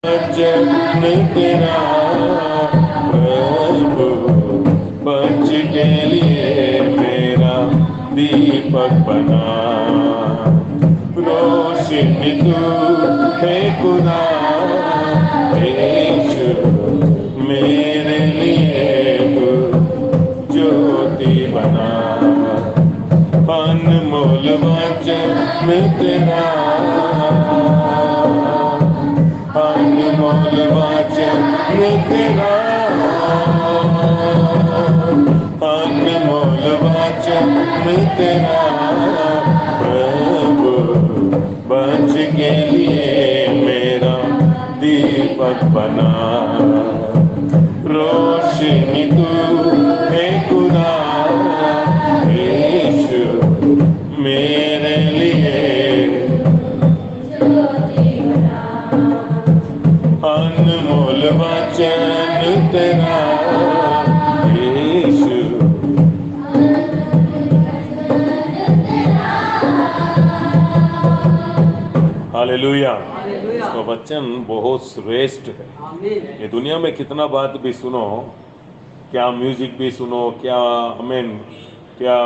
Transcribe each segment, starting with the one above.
वचन तेरा प्रभु पंच के लिए मेरा दीपक बना। रोशनी तू है खुदा, यीशु मेरे लिए तू ज्योति बना। अनमोल वचन तेरा, अनमोल वचन तेरा, अनमोल वचन तेरा प्रभु बच के लिए मेरा दीपक बना। रोशनी तू है खुदा, यीशु मेरे लिए अनमोल वचन तेरा यीशु। हालेलुया। इसका वचन बहुत श्रेष्ठ है। ये दुनिया में कितना बात भी सुनो, क्या म्यूजिक भी सुनो, क्या क्या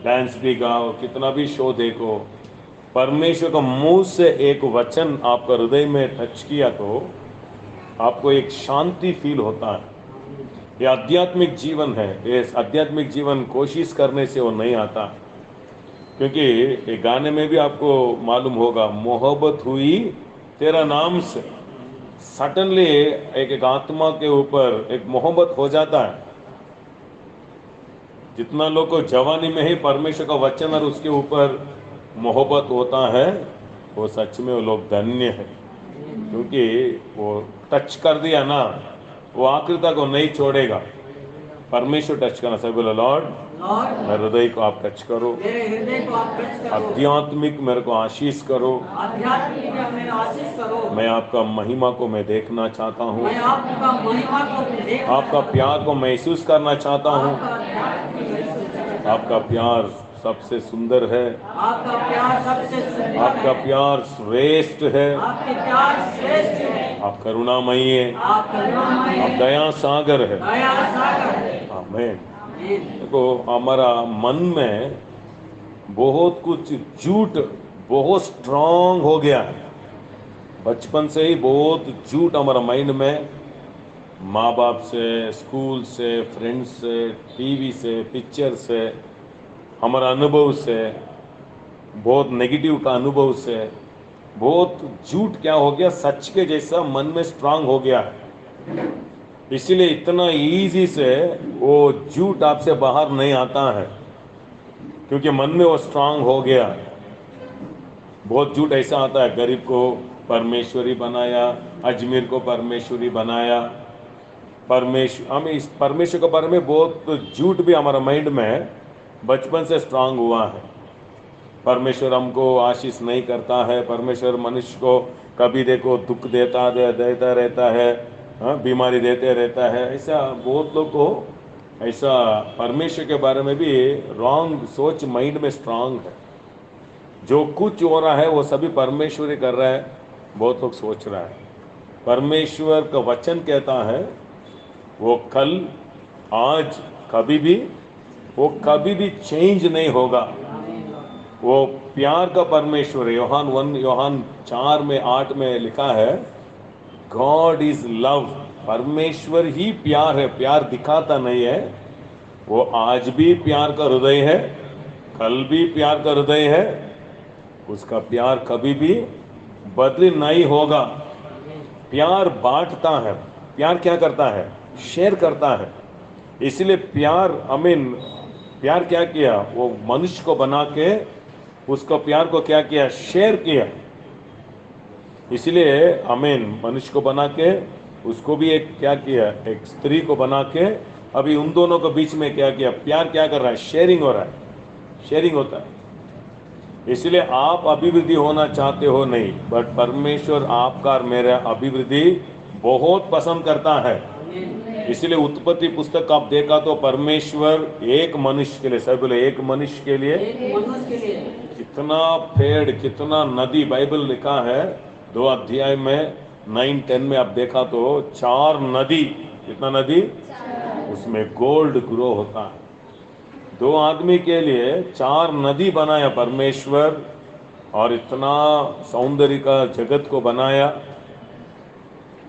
डांस भी गाओ, कितना भी शो देखो, परमेश्वर का मुंह से एक वचन आपका हृदय में टच किया तो आपको एक शांति फील होता है। ये आध्यात्मिक जीवन है। ये आध्यात्मिक जीवन कोशिश करने से वो नहीं आता, क्योंकि ये गाने में भी आपको मालूम होगा, मोहब्बत हुई तेरा नाम से। सडनली एक आत्मा के ऊपर एक मोहब्बत हो जाता है। जितना लोग को जवानी में ही परमेश्वर का वचन और उसके ऊपर मोहब्बत होता है, वो सच में वो लोग धन्य है, क्योंकि वो टच कर दिया ना, वो आखिर तक वो नहीं छोड़ेगा। परमेश्वर टच करना, सब बोलो लॉर्ड मेरे हृदय को आप टच करो, आध्यात्मिक मेरे को आशीष करो, मैं आपका महिमा को मैं देखना चाहता हूँ, आपका प्यार को महसूस करना चाहता हूँ। आपका प्यार सबसे सुंदर है, आपका प्यार श्रेष्ठ है, आप करुणामयी है, आप दया सागर है। आमीन। देखो हमारा मन में बहुत कुछ झूठ बहुत स्ट्रांग हो गया है। बचपन से ही बहुत झूठ हमारा माइंड में, माँ बाप से, स्कूल से, फ्रेंड्स से, टीवी से, पिक्चर से, हमारा अनुभव से, बहुत नेगेटिव का अनुभव से, बहुत झूठ क्या हो गया, सच के जैसा मन में स्ट्रांग हो गया है। इसीलिए इतना इजी से वो झूठ आपसे बाहर नहीं आता है, क्योंकि मन में वो स्ट्रांग हो गया। बहुत झूठ ऐसा आता है, गरीब को परमेश्वरी बनाया, अजमेर को परमेश्वरी बनाया, हमें इस परमेश्वर के बारे में बहुत झूठ भी हमारा माइंड में बचपन से स्ट्रांग हुआ है। परमेश्वर हमको आशीष नहीं करता है, परमेश्वर मनुष्य को कभी देखो दुख देता रहता है, बीमारी देते रहता है। ऐसा बहुत लोग को ऐसा परमेश्वर के बारे में भी रॉन्ग सोच माइंड में स्ट्रांग है। जो कुछ हो रहा है वो सभी परमेश्वर ही कर रहा है, बहुत लोग सोच रहा है। परमेश्वर का वचन कहता है वो कल, आज, वो कभी भी चेंज नहीं होगा। वो प्यार का परमेश्वर है। योहान 4:8 में लिखा है, गॉड इज लव। परमेश्वर ही प्यार है, प्यार दिखाता नहीं है। वो आज भी प्यार का हृदय है, कल भी प्यार का हृदय है, उसका प्यार कभी भी बदल नहीं होगा। प्यार बांटता है, प्यार क्या करता है, शेयर करता है। इसलिए प्यार क्या किया, वो मनुष्य को बना के उसको प्यार को क्या किया, शेयर किया। इसलिए मनुष्य को बना के उसको भी एक क्या किया, एक स्त्री को बना के अभी उन दोनों के बीच में क्या किया, प्यार क्या कर रहा है, शेयरिंग हो रहा है, शेयरिंग होता है। इसलिए आप अभिवृद्धि होना चाहते हो नहीं, बट परमेश्वर आपका और मेरा अभिवृद्धि बहुत पसंद करता है। इसलिए उत्पत्ति पुस्तक आप देखा तो परमेश्वर एक मनुष्य के लिए, सब बोले एक मनुष्य के लिए कितना पेड़, कितना नदी, बाइबल लिखा है 2 अध्याय में 9-10 में आप देखा तो 4 नदी, कितना नदी, उसमें गोल्ड ग्रो होता है। 2 आदमी के लिए 4 नदी बनाया परमेश्वर, और इतना सौंदर्य का जगत को बनाया।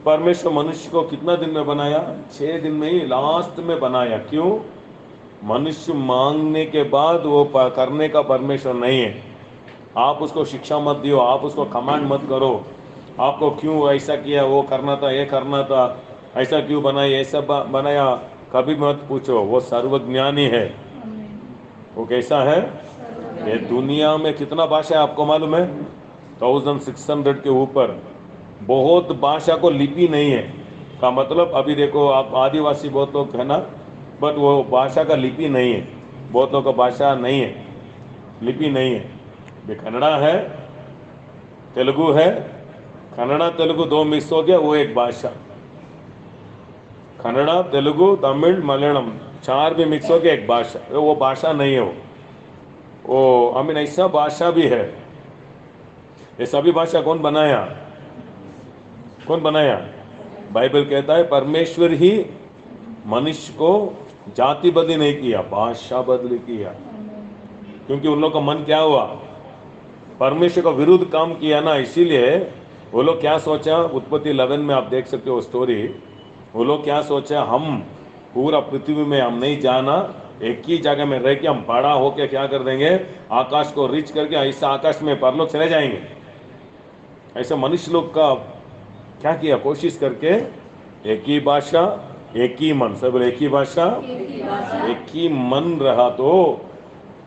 परमेश्वर मनुष्य को कितना दिन में बनाया? 6 दिन में ही लास्ट में बनाया। क्यों? मनुष्य मांगने के बाद वो करने का परमेश्वर नहीं है। आप उसको शिक्षा मत दियो, आप उसको कमांड मत करो, आपको क्यों ऐसा किया, वो करना था, ये करना था, ऐसा क्यों बनाया, ऐसा बनाया, कभी मत पूछो। वो सर्वज्ञानी है। वो कैसा है? ये दुनिया में कितना भाषा है आपको मालूम है? 1600 के ऊपर। बहुत भाषा को लिपि नहीं है का मतलब, अभी देखो आप आदिवासी बहुत लोग है ना, बट वो भाषा का लिपि नहीं है। बहुत लोग का भाषा नहीं है, लिपि नहीं है। ये कन्नड़ा है, तेलुगु है, कन्नड़ा तेलुगु 2 मिक्स हो गया, वो एक भाषा। कन्नड़ा, तेलुगु, तमिल, मलयालम 4 भी मिक्स हो गया एक भाषा। वो भाषा नहीं है। वो आई मीन ऐसा भाषा भी है। ये सभी भाषा कौन बनाया? कौन बनाया? बाइबल कहता है परमेश्वर ही मनुष्य को जाति बदली नहीं किया, भाषा बदली किया। क्योंकि उन लोग का मन क्या हुआ? परमेश्वर का विरुद्ध काम किया ना, इसीलिए वो लोग क्या सोचा, उत्पत्ति 11 में आप देख सकते हो स्टोरी। वो लोग क्या सोचा, हम पूरा पृथ्वी में हम नहीं जाना, एक ही जगह में रह के हम बड़ा होके क्या कर देंगे, आकाश को रीच करके ऐसा आकाश में परलोक चले जाएंगे। ऐसा मनुष्य लोग का क्या किया, कोशिश करके एक ही भाषा, एक ही मन, सब एक ही भाषा, एक ही मन रहा तो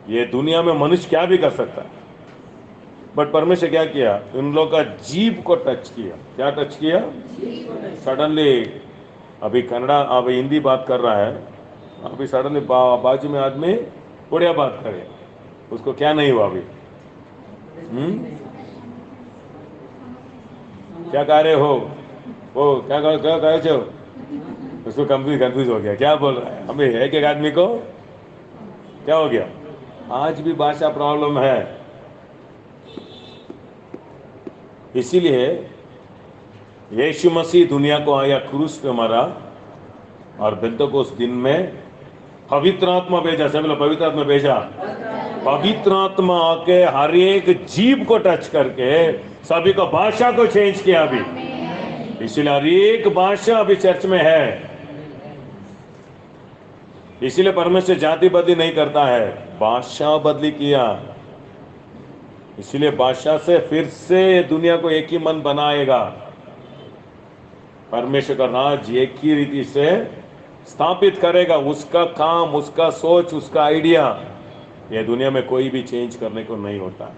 ये दुनिया में मनुष्य क्या भी कर सकता है। बट परमेश्वर क्या किया, उन लोग का जीव को टच किया। क्या टच किया? सडनली अभी कन्नड़ा, अभी हिंदी बात कर रहा है, अभी सडनली बाजू में आदमी उड़िया बात करे, उसको क्या नहीं हुआ अभी? क्या कह रहे हो? वो क्या क्या कहे छो? उसको कंफ्यूज हो गया, क्या बोल रहा है। अभी एक एक आदमी को क्या हो गया? आज भी भाषा प्रॉब्लम है। इसीलिए यीशु मसीह दुनिया को आया, क्रूस पे मरा, और पेंतेकोस्त दिन में पवित्र आत्मा भेजा। सब लोग पवित्र आत्मा भेजा। पवित्र आत्मा आके हर एक जीव को टच करके सभी को भाषा को चेंज किया अभी। इसलिए हर एक भाषा अभी चर्च में है। इसीलिए परमेश्वर जाति बदली नहीं करता है, भाषा बदली किया। इसीलिए भाषा से फिर से दुनिया को एक ही मन बनाएगा। परमेश्वर का राज एक ही रीति से स्थापित करेगा। उसका काम, उसका सोच, उसका आइडिया, ये दुनिया में कोई भी चेंज करने को नहीं होता।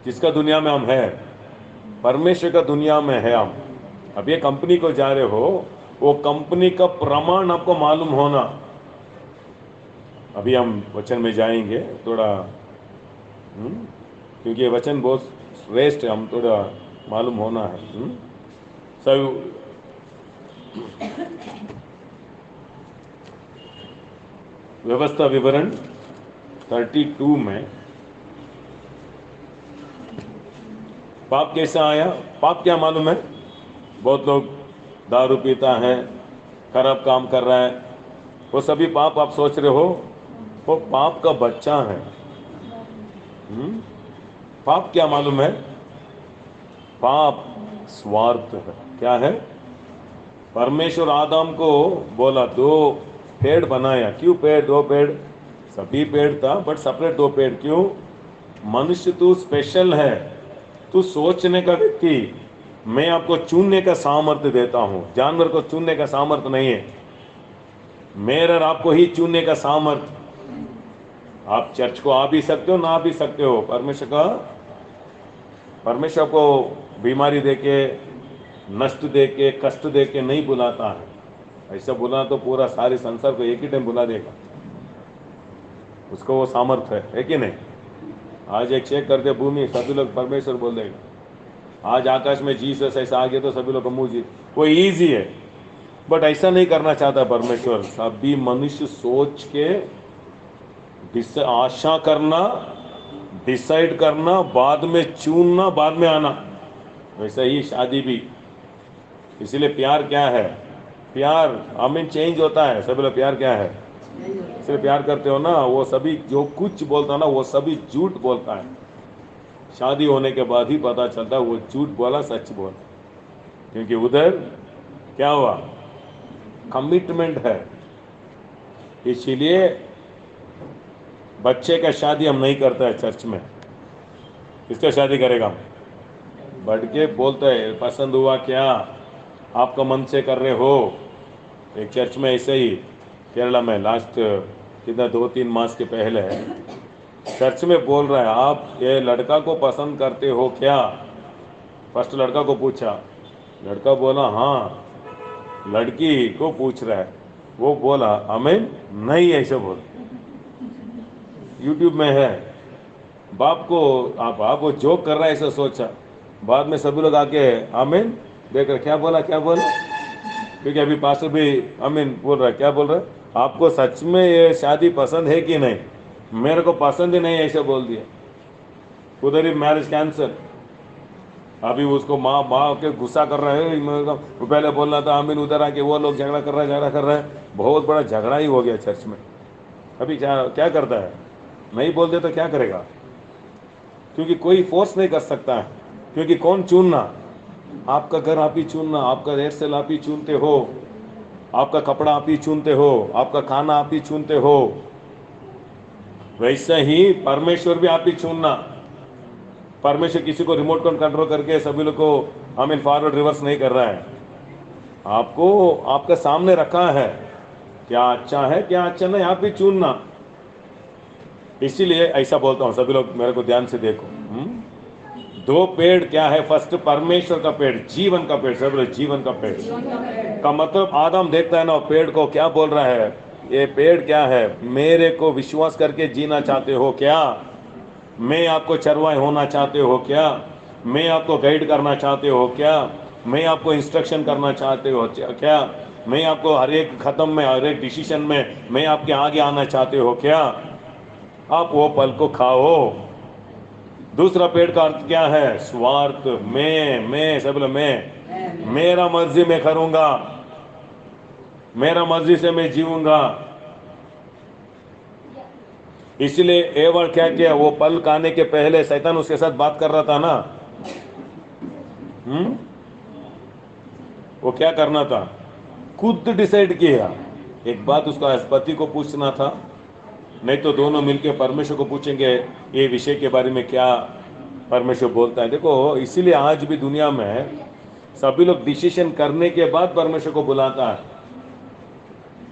जिसका दुनिया में हम है, परमेश्वर का दुनिया में है हम। अब ये कंपनी को जा रहे हो, वो कंपनी का प्रमाण आपको मालूम होना। अभी हम वचन में जाएंगे थोड़ा, क्योंकि ये वचन बहुत श्रेष्ठ है, हम थोड़ा मालूम होना है। सब व्यवस्था विवरण 32 में पाप कैसा आया? पाप क्या मालूम है? बहुत लोग दारू पीता है, खराब काम कर रहा है, वो सभी पाप आप सोच रहे हो, वो पाप का बच्चा है। पाप क्या मालूम है? पाप स्वार्थ है। क्या है? परमेश्वर आदम को बोला 2 पेड़ बनाया। क्यों पेड़? 2 पेड़, सभी पेड़ था बट सेपरेट 2 पेड़। क्यों? मनुष्य तू स्पेशल है, तू सोचने का व्यक्ति, मैं आपको चुनने का सामर्थ्य देता हूं। जानवर को चुनने का सामर्थ्य नहीं है, मेरा और आपको ही चुनने का सामर्थ्य। आप चर्च को आ भी सकते हो, ना आ भी सकते हो। परमेश्वर को बीमारी देके, नष्ट देके, कष्ट देके नहीं बुलाता है। ऐसा बुला तो पूरा सारे संसार को एक ही टाइम बुला देगा। उसको वो सामर्थ्य है कि नहीं? आज एक चेक करते भूमि, सभी लोग परमेश्वर बोल देगा। आज आकाश में जीसस ऐसा आ गया तो सभी लोग मुंह जी, वो इजी है। बट ऐसा नहीं करना चाहता परमेश्वर। सभी मनुष्य सोच के आशा करना, डिसाइड करना, बाद में चुनना, बाद में आना। वैसा ही शादी भी, इसीलिए प्यार क्या है? प्यार आमीन चेंज होता है। सभी लोग प्यार क्या है? इसलिए प्यार करते हो ना, वो सभी जो कुछ बोलता है ना वो सभी झूठ बोलता है। शादी होने के बाद ही पता चलता है वो झूठ बोला सच बोला, क्योंकि उधर क्या हुआ? कमिटमेंट है। इसीलिए बच्चे का शादी हम नहीं करते हैं चर्च में। किसका शादी करेगा? बढ़ के बोलते है पसंद हुआ क्या, आपका मन से कर रहे हो। एक चर्च में ऐसे ही केरला में लास्ट कितना 2-3 मास के पहले चर्च में बोल रहा है, आप ये लड़का को पसंद करते हो क्या? फर्स्ट लड़का को पूछा, लड़का बोला हाँ। लड़की को पूछ रहा है, वो बोला हमें नहीं, ऐसे बोल। यूट्यूब में है। बाप को बाप वो जोक कर रहा है ऐसा सोचा। बाद में सभी लोग आके आमीन देख रहे, क्या बोला क्या बोला, क्योंकि अभी पास्टर भी आमीन बोल रहा है। क्या बोल रहा है? आपको सच में ये शादी पसंद है कि नहीं? मेरे को पसंद ही नहीं, ऐसे बोल दिया। उधर ही मैरिज कैंसर। अभी उसको माँ माँ के गुस्सा कर रहे हैं। वो पहले बोल रहा था आमीन, उधर आके वो लोग झगड़ा कर रहे हैं। बहुत बड़ा झगड़ा ही हो गया चर्च में। अभी क्या क्या करता है? नहीं बोल दे तो क्या करेगा? क्योंकि कोई फोर्स नहीं कर सकता है। क्योंकि कौन चुनना? आपका घर आप ही चुनना, आपका हेयर स्टाइल आप ही चुनते हो, आपका कपड़ा आप ही चुनते हो, आपका खाना आप ही चुनते हो। वैसे ही परमेश्वर भी आप ही चुनना। परमेश्वर किसी को रिमोट कंट्रोल करके सभी लोग को हमें फॉरवर्ड रिवर्स नहीं कर रहा है। आपको आपका सामने रखा है, क्या अच्छा है क्या अच्छा नहीं, आप ही चुनना। इसीलिए ऐसा बोलता हूं, सभी लोग मेरे को ध्यान से देखो। दो पेड़ क्या है? फर्स्ट परमेश्वर का पेड़, जीवन का पेड़। सब लोग जीवन का पेड़ का मतलब आदम देखता है ना पेड़ को, क्या बोल रहा है? ये पेड़ क्या है? मेरे को विश्वास करके जीना चाहते हो क्या? मैं आपको चरवाहे होना चाहते हो क्या? मैं आपको गाइड करना चाहते हो क्या? मैं आपको इंस्ट्रक्शन करना चाहते हो क्या? मैं आपको हर एक खत्म में, हर एक डिसीजन में मैं आपके आगे आना चाहते हो क्या? आप वो फल को खाओ। दूसरा पेड़ का अर्थ क्या है? स्वार्थ। मैं सब लोग मैं, मेरा मर्जी मैं करूंगा, मेरा मर्जी से मैं जीऊंगा। इसलिए एवं क्या किया? वो फल खाने के पहले शैतान उसके साथ बात कर रहा था ना। वो क्या करना था? खुद डिसाइड किया। एक बात उसका पति को पूछना था, नहीं तो दोनों मिलके परमेश्वर को पूछेंगे ये विषय के बारे में क्या परमेश्वर बोलता है। देखो इसीलिए आज भी दुनिया में सभी लोग डिसीजन करने के बाद परमेश्वर को बुलाता है।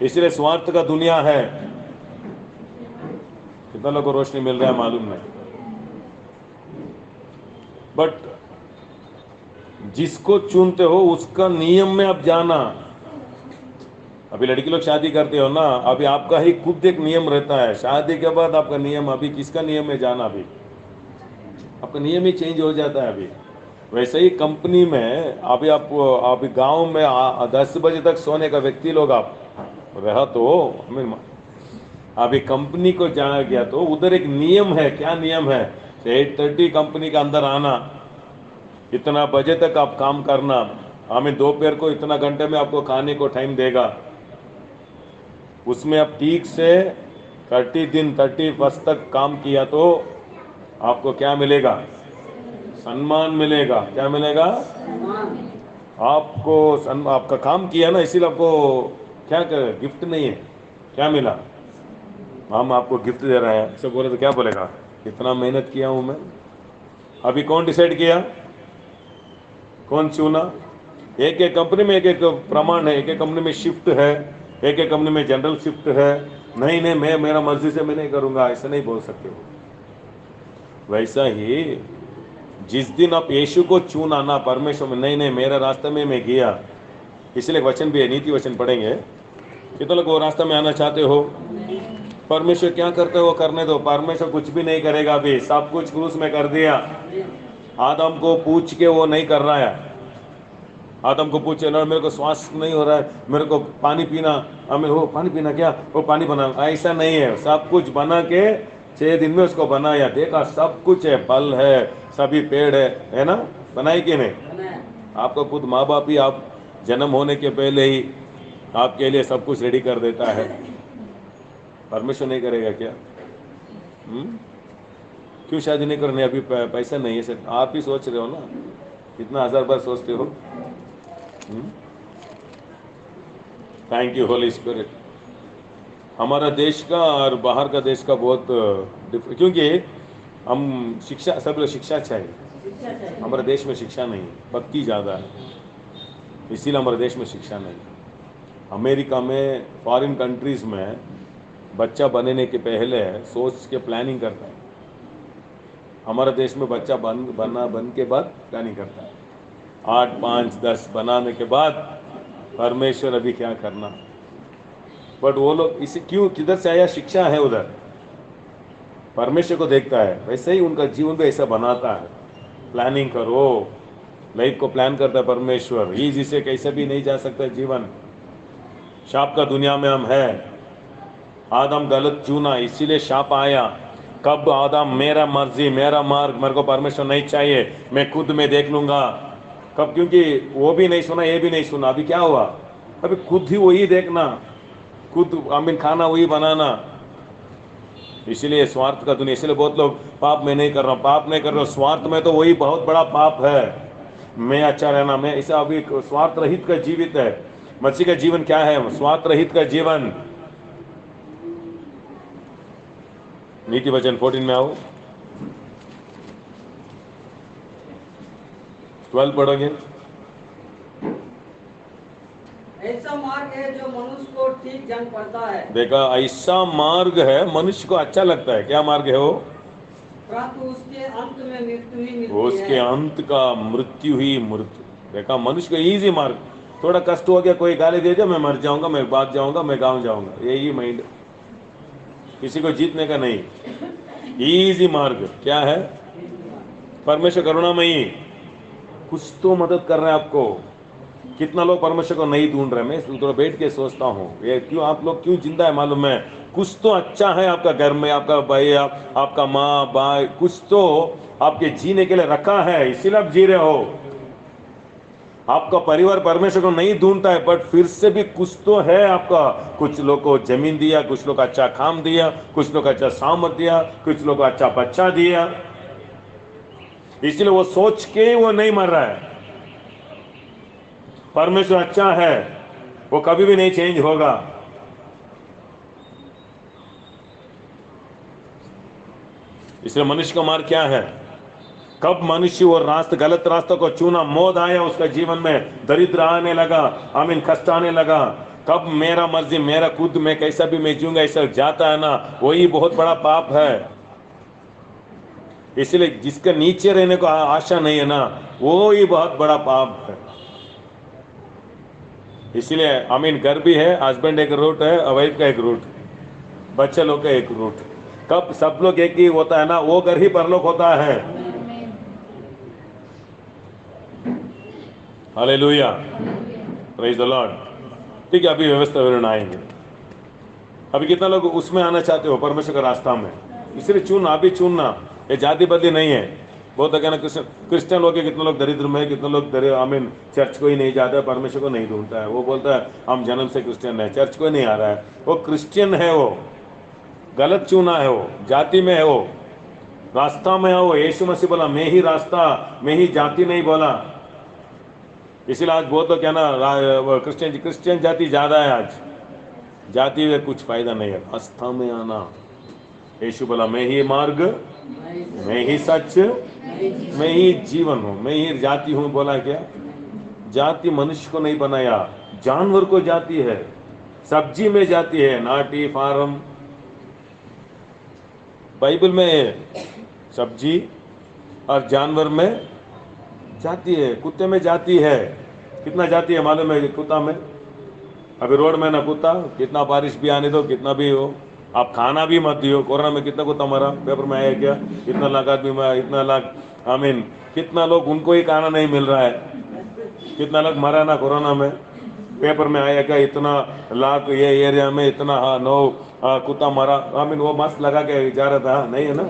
इसलिए स्वार्थ का दुनिया है। कितना लोगों को रोशनी मिल रहा है मालूम नहीं, बट जिसको चुनते हो उसका नियम में अब जाना। अभी लड़की लोग शादी करते हो ना, अभी आपका ही खुद एक नियम रहता है। शादी के बाद आपका नियम, अभी किसका नियम में जाना? अभी आपका नियम ही चेंज हो जाता है। अभी वैसे ही कंपनी में अभी आप अभी गांव में 10 बजे तक सोने का व्यक्ति लोग आप रहा तो हमें अभी कंपनी को जाना गया तो उधर एक नियम है। क्या नियम है? 8:30 कंपनी के अंदर आना, इतना बजे तक आप काम करना, हमें दोपहर को इतना घंटे में आपको खाने को टाइम देगा। उसमें आप ठीक से 31 तक काम किया तो आपको क्या मिलेगा? सम्मान मिलेगा। क्या मिलेगा? आपको आपका काम किया ना, इसीलिए आपको क्या कर, गिफ्ट नहीं है। क्या मिला? हम आपको गिफ्ट दे रहे हैं, ऐसे बोले तो क्या बोलेगा? इतना मेहनत किया हूं मैं। अभी कौन डिसाइड किया? कौन चुना? एक एक कंपनी में एक एक प्रमाण है। एक एक कंपनी में शिफ्ट है, एक एक कंपनी में जनरल शिफ्ट है। नहीं नहीं, मैं मेरा मर्जी से मैं नहीं करूंगा, ऐसा नहीं बोल सकते हो। वैसा ही जिस दिन आप यीशु को चुना ना परमेश्वर में, नहीं नहीं मेरा रास्ते में मैं गया। इसलिए वचन भी है, नीति वचन पढ़ेंगे। कितने लोग वो रास्ते में आना चाहते हो? परमेश्वर क्या करते हो करने दो। परमेश्वर कुछ भी नहीं करेगा। अभी सब कुछ क्रूस में कर दिया। आदम को पूछ के वो नहीं कर रहा है। आदम को पूछे ना, मेरे को श्वास नहीं हो रहा है, मेरे को पानी पीना, हमें वो पानी पीना, क्या वो पानी बना, ऐसा नहीं है। सब कुछ बना के 6 दिन में उसको बनाया, देखा सब कुछ है, फल है, सभी पेड़ है ना? बनाए कि नहीं? आपको खुद माँ बाप ही आप जन्म होने के पहले ही आपके लिए सब कुछ रेडी कर देता है, परमेश्वर नहीं करेगा क्या? क्यों शादी नहीं करनी? अभी पैसा नहीं है सर, आप ही सोच रहे हो ना, कितना 1000 बार सोचते हो। Thank you Holi spirit. हमारा देश का और बाहर का देश का बहुत क्योंकि हम शिक्षा, सब लोग शिक्षा चाहिए, हमारे देश में शिक्षा नहीं, भक्ति ज़्यादा है, इसीलिए हमारे देश में शिक्षा नहीं। अमेरिका में, फॉरेन कंट्रीज में बच्चा बनने के पहले सोच के प्लानिंग करता है, हमारे देश में बच्चा बन के बाद प्लानिंग करता है, 8, 5, 10 बनाने के बाद परमेश्वर अभी क्या करना। बट वो लोग इसे क्यों, किधर से आया? शिक्षा है उधर, परमेश्वर को देखता है, वैसे ही उनका जीवन भी ऐसा बनाता है। प्लानिंग करो, लाइफ को प्लान करता है परमेश्वर, ईजी से कैसे भी नहीं जा सकता जीवन। शाप का दुनिया में हम है, आदम गलत चुना इसीलिए शाप आया। कब आदम मेरा मर्जी मेरा मार्ग, मेरे को परमेश्वर नहीं चाहिए, मैं खुद में देख लूंगा, कब? क्योंकि वो भी नहीं सुना, ये भी नहीं सुना, अभी क्या हुआ? अभी खुद ही वही देखना, खुद खाना वही बनाना, इसलिए स्वार्थ का दुनिया। इसलिए बहुत लोग पाप में नहीं कर रहा, पाप नहीं कर रहा, स्वार्थ में तो वही बहुत बड़ा पाप है। मैं अच्छा रहना, मैं ऐसा, अभी स्वार्थ रहित का जीवित है। मसीह का जीवन क्या है? स्वार्थ रहित का जीवन। नीति वचन 14 में आओ, 12 पढ़ोगे। ऐसा मार्ग है जो मनुष्य को ठीक जान पड़ता है। देखा, ऐसा मार्ग है मनुष्य को अच्छा लगता है। क्या मार्ग है वो? परंतु उसके अंत में मृत्यु ही मिलती उसके है। अंत का मृत्यु ही मृत्यु। देखा, मनुष्य का इजी मार्ग, थोड़ा कष्ट हो गया, कोई गाली दे दिया, मैं मर जाऊंगा, मैं भाग जाऊंगा, मैं गांव जाऊंगा, यही माइंड, किसी को जीतने का नहीं। इजी मार्ग क्या है? परमेश्वर करुणामयी, कुछ तो मदद कर रहे हैं आपको। कितना लोग परमेश्वर को नहीं ढूंढ रहे, मैं थोड़ा बैठ के सोचता हूँ, ये क्यों, आप लोग क्यों जिंदा है मालूम है? कुछ तो अच्छा है आपका घर में, आपका भाई, आपका माँ भाई, कुछ तो आपके जीने के लिए रखा है, इसीलिए आप जी रहे हो। आपका परिवार परमेश्वर को नहीं ढूंढता है, बट फिर से भी कुछ तो है आपका। कुछ लोग को जमीन दिया, कुछ लोग अच्छा काम दिया, कुछ लोग अच्छा सामर्थ दिया, कुछ लोग अच्छा बच्चा दिया, इसलिए वो सोच के वो नहीं मर रहा है। परमेश्वर अच्छा है, वो कभी भी नहीं चेंज होगा। इसलिए मनुष्य का मार्ग क्या है? कब मनुष्य वो गलत रास्तों को चुना, मौत आया उसका जीवन में, दरिद्र आने लगा, कष्ट आने लगा। कब मेरा मर्जी, मेरा खुद, मैं कैसा भी मैं जीऊंगा, ऐसा जाता है ना, वही बहुत बड़ा पाप है। इसलिए जिसके नीचे रहने को आशा नहीं है ना, वो ही बहुत बड़ा पाप है। इसलिए घर भी है, हस्बैंड एक रूट है, वाइफ का एक रूट, बच्चे लोग का एक रूट। कब सब लोग एक ही होता है ना, वो घर ही परलोक होता है। Hallelujah, praise the Lord. ठीक है, अभी व्यवस्था विवरण आएंगे। अभी कितना लोग उसमें आना चाहते हो, परमेश्वर का रास्ता में? इसलिए चुनना, अभी चुनना, ये जाति बदली नहीं है। बहुत कहना क्रिश्चियन लोग, कितने लोग दरिद्र में, कितने लोग चर्च को ही नहीं जाता है, परमेश्वर को नहीं ढूंढता है। वो बोलता है हम जन्म से क्रिश्चियन है, चर्च को नहीं आ रहा है, वो क्रिश्चियन है, वो गलत चुना है, वो जाति में है, वो रास्ता में है। वो यीशु मसीह बोला मैं ही रास्ता, मैं ही जाति नहीं बोला। इसीलिए आज बहुत लोग क्या ना, क्रिश्चियन जाति ज्यादा है आज, जाति में कुछ फायदा नहीं है, आस्था में आना। यीशु बोला मैं ही मार्ग, मैं ही सच, मैं ही जीवन हूं, मैं ही जाति हूं। बोला क्या? जाति मनुष्य को नहीं बनाया, जानवर को जाति है, सब्जी में जाति है, नाटी फार्म। बाइबल में सब्जी और जानवर में जाति है, कुत्ते में जाति है। कितना जाति है मालूम है कुत्ता में? अभी रोड में ना कुत्ता, कितना बारिश भी आने दो, कितना भी हो, आप खाना भी मत दियो। कोरोना में कितना कुत्ता मरा, पेपर में आया क्या? इतना लाख आदमी मरा, इतना लाख, कितना लोग, उनको ही खाना नहीं मिल रहा है। कितना लोग मरा ना कोरोना में, पेपर में आया क्या? इतना लाख ये एरिया में इतना 9 कुत्ता मरा। वो मास्क लगा के जा रहा था, नहीं है ना,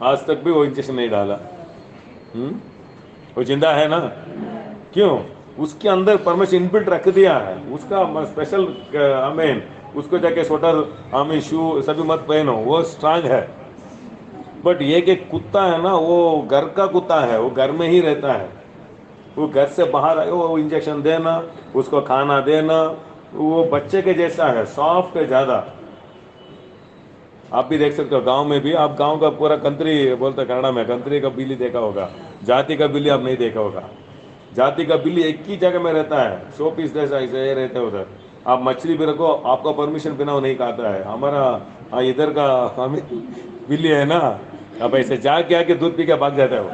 आज तक भी वो इंजेक्शन नहीं डाला। वो जिंदा है ना, क्यों? उसके अंदर परमेश्वर इनबिल्ट रख दिया है, उसका स्पेशल आमीन, उसको जाके स्वेटर आमीन शू सभी मत पहनो, वो स्ट्रांग है। बट ये कि कुत्ता है ना, वो घर का कुत्ता है, वो घर में ही रहता है, वो घर से बाहर आए वो इंजेक्शन देना, उसको खाना देना, वो बच्चे के जैसा है, सॉफ्ट है ज्यादा। आप भी देख सकते हो गांव में भी, आप गांव का पूरा कंट्री बोलते कन्नड़ा में, कंट्री का बिल्ली देखा होगा, जाति का बिल्ली आप नहीं देखा होगा। जाति का बिल्ली एक ही जगह में रहता है, 100 पीस जैसा ऐसे रहते हैं उधर। आप मछली भी रखो, आपका परमिशन बिना वो नहीं खाता है। हमारा इधर का हमें बिल्ली है ना, अब ऐसे जाके आके दूध पी के भाग जाता है वो।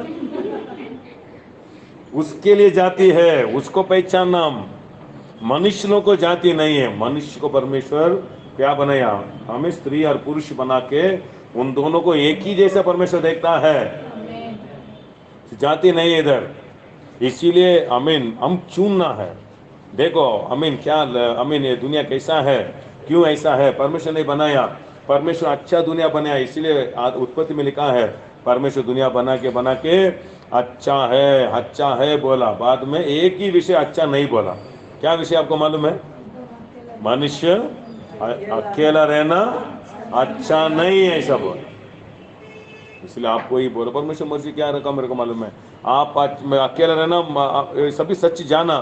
उसके लिए जाति है, उसको पहचानना। मनुष्यों को जाति नहीं है, मनुष्य को परमेश्वर क्या बनाया, हमें स्त्री और पुरुष बना के उन दोनों को एक ही जैसा परमेश्वर देखता है, जाति नहीं है इधर। इसीलिए आमीन हम चुनना है। देखो आमीन क्या आमीन, ये दुनिया कैसा है, क्यों ऐसा है, परमेश्वर ने बनाया, परमेश्वर अच्छा दुनिया बनाया। इसीलिए उत्पत्ति में लिखा है परमेश्वर दुनिया बना के अच्छा है बोला, बाद में एक ही विषय अच्छा नहीं बोला। क्या विषय आपको मालूम है? मनुष्य अकेला रहना अच्छा नहीं है, ऐसा बोला। इसलिए आपको ही बोलो, परमेश्वर मर्जी क्या रखा मेरे को मालूम है। आप अकेला रहना, सभी सच जाना,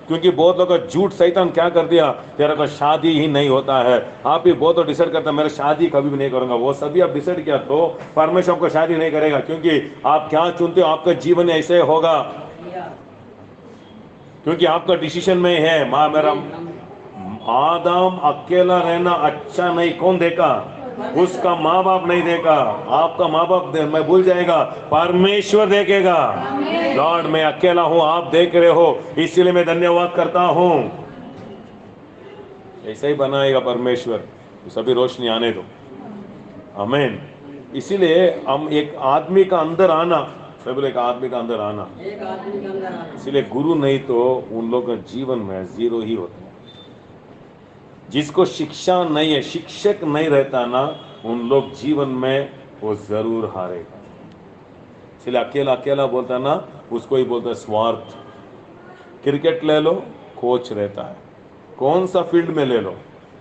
क्योंकि बहुत लोग झूठ सैतान क्या कर दिया, तेरा को शादी ही नहीं होता है। आप भी बहुत डिसाइड करता है मेरा शादी कभी भी नहीं करूंगा, वो सभी आप डिसाइड किया तो परमेश्वर आपको शादी नहीं करेगा, क्योंकि आप क्या चुनते हो आपका जीवन ऐसे होगा, क्योंकि आपका डिसीजन में है। माँ मेरा आदम अकेला रहना अच्छा नहीं, कौन देखा? उसका माँ बाप नहीं देखा, आपका माँ बाप मैं भूल जाएगा, परमेश्वर देखेगा। लॉर्ड मैं अकेला हूं, आप देख रहे हो, इसीलिए मैं धन्यवाद करता हूं। ऐसा ही बनाएगा परमेश्वर, तो सभी रोशनी आने दो, आमीन। इसीलिए हम एक आदमी का अंदर आना, सब एक आदमी का अंदर आना, एक आदमी के अंदर आना। इसीलिए गुरु नहीं तो उन लोगों के जीवन में जीरो ही होता है। जिसको शिक्षा नहीं है, शिक्षक नहीं रहता ना, उन लोग जीवन में वो जरूर हारेगा। इसलिए अकेला अकेला बोलता ना, उसको ही बोलता है स्वार्थ। क्रिकेट ले लो, कोच रहता है, कौन सा फील्ड में ले लो,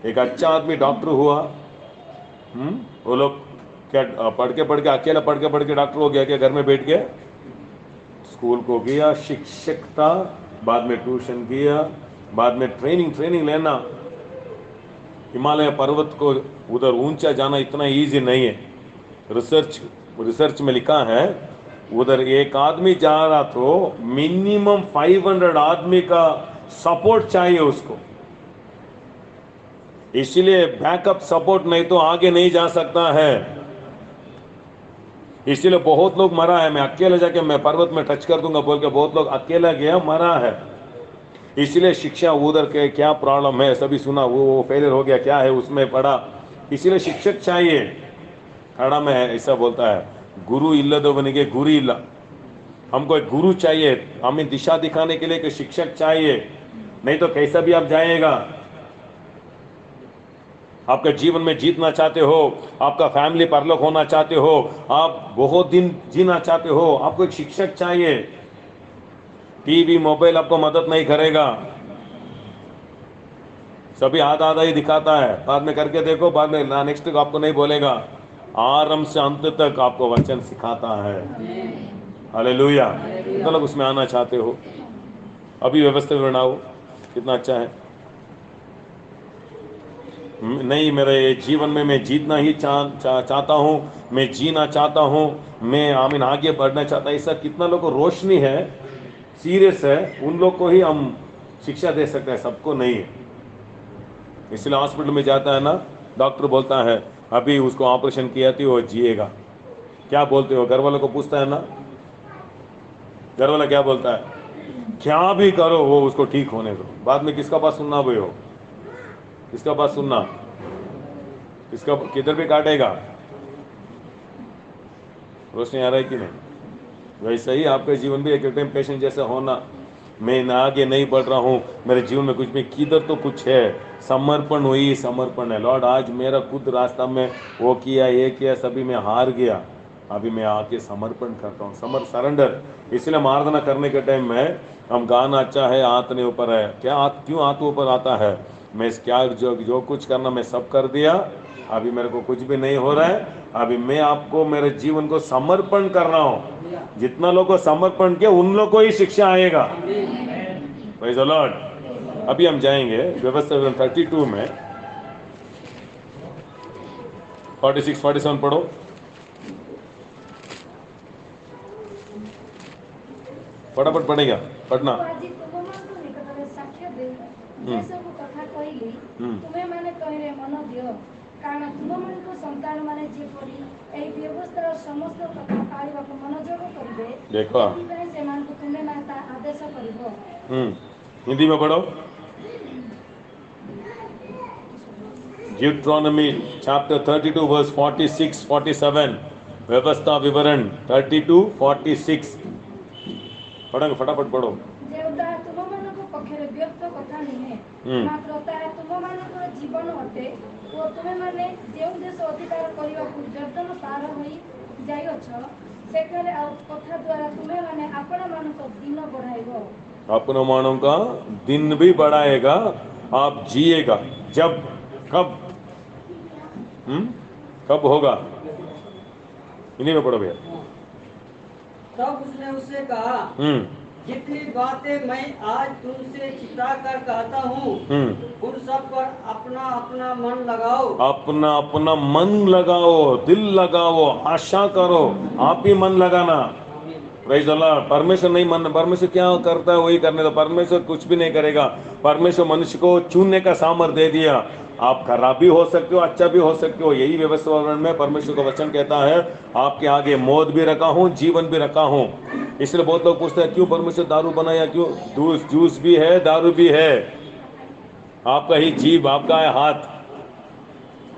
एक अच्छा आदमी डॉक्टर हुआ, वो लोग क्या पढ़ के अकेला पढ़ के डॉक्टर हो गया क्या? घर में बैठ के स्कूल को गया, शिक्षक था, बाद में ट्यूशन किया, बाद में ट्रेनिंग लेना। हिमालय पर्वत को उधर ऊंचा जाना इतना इजी नहीं है। रिसर्च में लिखा है उधर एक आदमी जा रहा तो मिनिमम 500 आदमी का सपोर्ट चाहिए उसको, इसलिए बैकअप सपोर्ट नहीं तो आगे नहीं जा सकता है। इसलिए बहुत लोग मरा है, मैं अकेले जाके मैं पर्वत में टच कर दूंगा बोल के बहुत लोग अकेला गया मरा है। इसलिए शिक्षा उधर के क्या प्रॉब्लम है सभी सुना, वो फेलियर हो गया, क्या है उसमें पढ़ा, इसलिए शिक्षक चाहिए। कन्नड़ा में ऐसा बोलता है, गुरु इल्लदवनिगे गुरु इल्ला, हमको एक गुरु चाहिए, हमें दिशा दिखाने के लिए एक शिक्षक चाहिए, नहीं तो कैसा भी आप जाएगा। आपके जीवन में जीतना चाहते हो, आपका फैमिली परलोक होना चाहते हो, आप बहुत दिन जीना चाहते हो, आपको एक शिक्षक चाहिए। टीवी मोबाइल आपको मदद नहीं करेगा, सभी आधा ही दिखाता है, बाद में करके देखो, बाद में नेक्स्ट आपको नहीं बोलेगा, आरंभ से अंत तक आपको वचन सिखाता है। हालेलुया। तो लोग उसमें आना चाहते हो, अभी व्यवस्थित बनाओ, कितना अच्छा है। नहीं, मेरे जीवन में मैं जीतना ही चाहता हूँ, मैं जीना चाहता हूँ, मैं आमीन आगे बढ़ना चाहता, ऐसा कितना लोग को रोशनी है, सीरियस है, उन लोग को ही हम शिक्षा दे सकते हैं, सबको नहीं है। इसलिए हॉस्पिटल में जाता है ना, डॉक्टर बोलता है अभी उसको ऑपरेशन किया थी, वो जिएगा। क्या बोलते हो? घर वालों को पूछता है ना, घर वाला क्या बोलता है? क्या भी करो वो उसको ठीक होने दो। बाद में किसका बात सुनना भाई हो? किसका बात सुनना? किसका किधर भी काटेगा। रोशनी आ रहा है कि नहीं? वैसे ही आपका जीवन भी एक टाइम पेशेंट जैसा होना, मैं आगे नहीं बढ़ रहा हूँ, मेरे जीवन में कुछ भी, किधर तो कुछ है, समर्पण है। लॉर्ड आज मेरा खुद रास्ता में वो किया ये किया, सभी में हार गया, अभी मैं आके समर्पण करता हूँ, सरेंडर। इसलिए हम आराधना करने के टाइम में हम गाना अच्छा है, आत्मा ऊपर है, क्यों आत्मा ऊपर आता है? मैं क्या जो कुछ करना मैं सब कर दिया, अभी मेरे को कुछ भी नहीं हो रहा है, अभी मैं आपको मेरे जीवन को समर्पण कर रहा हूँ। जितना लोग को समर्पण किया उन लोग को ही शिक्षा आएगा। Praise the Lord. अभी हम जाएंगे व्यवस्था 32 में, 46 47 पढ़ो। फटाफट पढ़ेगा पढ़ना। ଆଜି ତୁମମାନଙ୍କ ନିକଟରେ ସାକ୍ଷ୍ୟ ଦେଇ ଯେ ସବୁ କଥା କହିଲି ତୁମେମାନେ ତହିଁରେ ମନ ଦିଅ, କାରଣ ତୁମମାନଙ୍କ ସନ୍ତାନମାନେ ଯେପରି ଏହି ବ୍ୟବସ୍ଥାର ସମସ୍ତ କଥା ପାଳିବାକୁ ମନୋଯୋଗ କରିବେ, देखो ସେଥିପାଇଁ ସେମାନଙ୍କୁ ତୁମେମାନେ ତା ଆଦେଶ କରିବ। हिंदी में पढ़ो। Deuteronomy chapter 32 verse 46 47, व्यवस्था विवरण 32 46 पढ़ो, फटाफट पढ़ो। ଯେଉଁ ତାହା ତୁମମାନଙ୍କ ପକ୍ଷରେ ବ୍ୟର୍ଥ କଥା ନୁହେଁ, ମାତ୍ର ତାହା ତୁମମାନଙ୍କର ଜୀବନ ଅଟେ ଓ ତୁମେମାନେ ଯେଉଁ ଦେଶ ଅଧିକାର କରିବାକୁ ଯର୍ଦ୍ଦନ ପାର ହୋଇ ଯାଇଅଛ, ସେଠାରେ ଆଉ କଥା ଦ୍ୱାରା ତୁମେମାନେ ଆପଣମାନଙ୍କ ଦିନ ବଢ଼ାଇବ। अपनों मानों का दिन भी बढ़ाएगा, आप जिएगा। जब कब कब होगा? इन्हीं में पढ़ो भैया। तब उसने उससे कहा, जितनी बातें मैं आज तुमसे चिता कर कहता हूँ उन सब पर अपना अपना मन लगाओ। अपना अपना मन लगाओ, दिल लगाओ, आशा करो। आप ही मन लगाना। Praise the Lord. परमेश्वर नहीं मन, परमेश्वर क्या करता है वही करने दो। परमेश्वर कुछ भी नहीं करेगा। परमेश्वर मनुष्य को चुनने का सामर्थ्य दे दिया। आप खराब भी हो सकते हो, अच्छा भी हो सकते हो। यही व्यवस्था में परमेश्वर का वचन कहता है, आपके आगे मौत भी रखा हूँ, जीवन भी रखा हूँ। इसलिए बहुत लोग पूछते हैं क्यों परमेश्वर दारू बनाया, क्यों? जूस भी है, दारू भी है। आपका ही जीव, आपका है हाथ,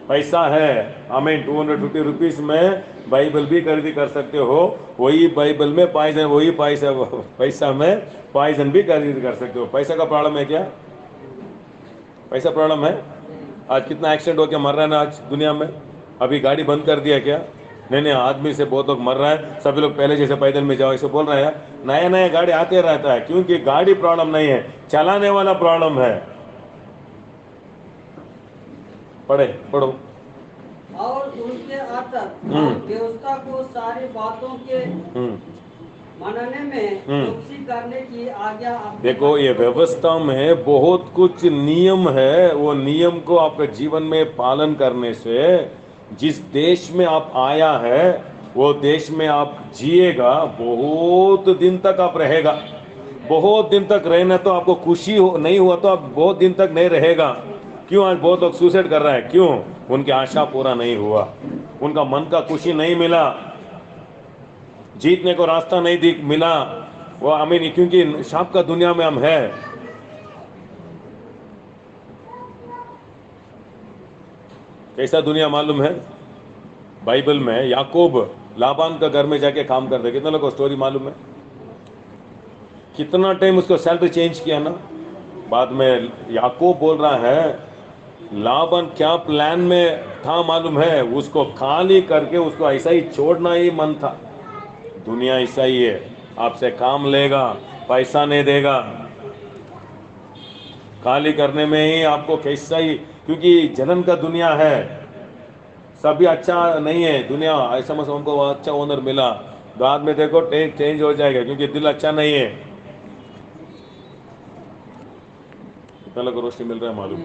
पैसा है। हमें 250 रुपीज में बाइबल भी खरीदी कर सकते हो। वही बाइबल में पॉइजन, वही पैसा में पॉइजन भी खरीद कर सकते हो। पैसा का प्रॉब्लम है क्या? पैसा प्रॉब्लम है? आज कितना एक्सीडेंट होकर मर रहा है ना आज दुनिया में। अभी गाड़ी बंद कर दिया क्या? नहीं, आदमी से बहुत लोग मर रहा है। सभी लोग पहले जैसे पैदल में जाओ ऐसे बोल रहे हैं। नया नया गाड़ी आते रहता है, क्योंकि गाड़ी प्रॉब्लम नहीं है, चलाने वाला प्रॉब्लम है। पढ़ो। और उनके अतः व्यवस्था को सारी बातों के मानने में चौकसी करने की आज्ञा। देखो, ये व्यवस्था में बहुत कुछ नियम है। वो नियम को आपके जीवन में पालन करने से जिस देश में आप आया है वो देश में आप जिएगा, बहुत दिन तक आप रहेगा। बहुत दिन तक रहना तो आपको खुशी नहीं हुआ तो आप बहुत दिन तक नहीं रहेगा। क्यों आज बहुत लोग सुसाइड कर रहा है? क्यों? उनकी आशा पूरा नहीं हुआ, उनका मन का खुशी नहीं मिला, जीतने को रास्ता नहीं मिला। वो आमीन, क्योंकि शाप का दुनिया में हम है। कैसा दुनिया मालूम है? बाइबल में याकूब लाबान का घर में जाके काम करते, कितने लोगों को स्टोरी मालूम है? कितना टाइम उसको सैलरी चेंज किया ना। बाद में याकूब बोल रहा है, लाबान क्या प्लान में था मालूम है? उसको खाली करके उसको ऐसा ही छोड़ना ही मन था। दुनिया ऐसा ही है, आपसे काम लेगा, पैसा नहीं देगा, खाली करने में ही आपको कैसा ही, क्योंकि जलन का दुनिया है। सभी अच्छा नहीं है दुनिया। ऐसा मत हमको अच्छा ओनर मिला, बाद में देखो चेंज हो जाएगा, क्योंकि दिल अच्छा नहीं है। कितना लोग को रोशनी मिल रहा है मालूम?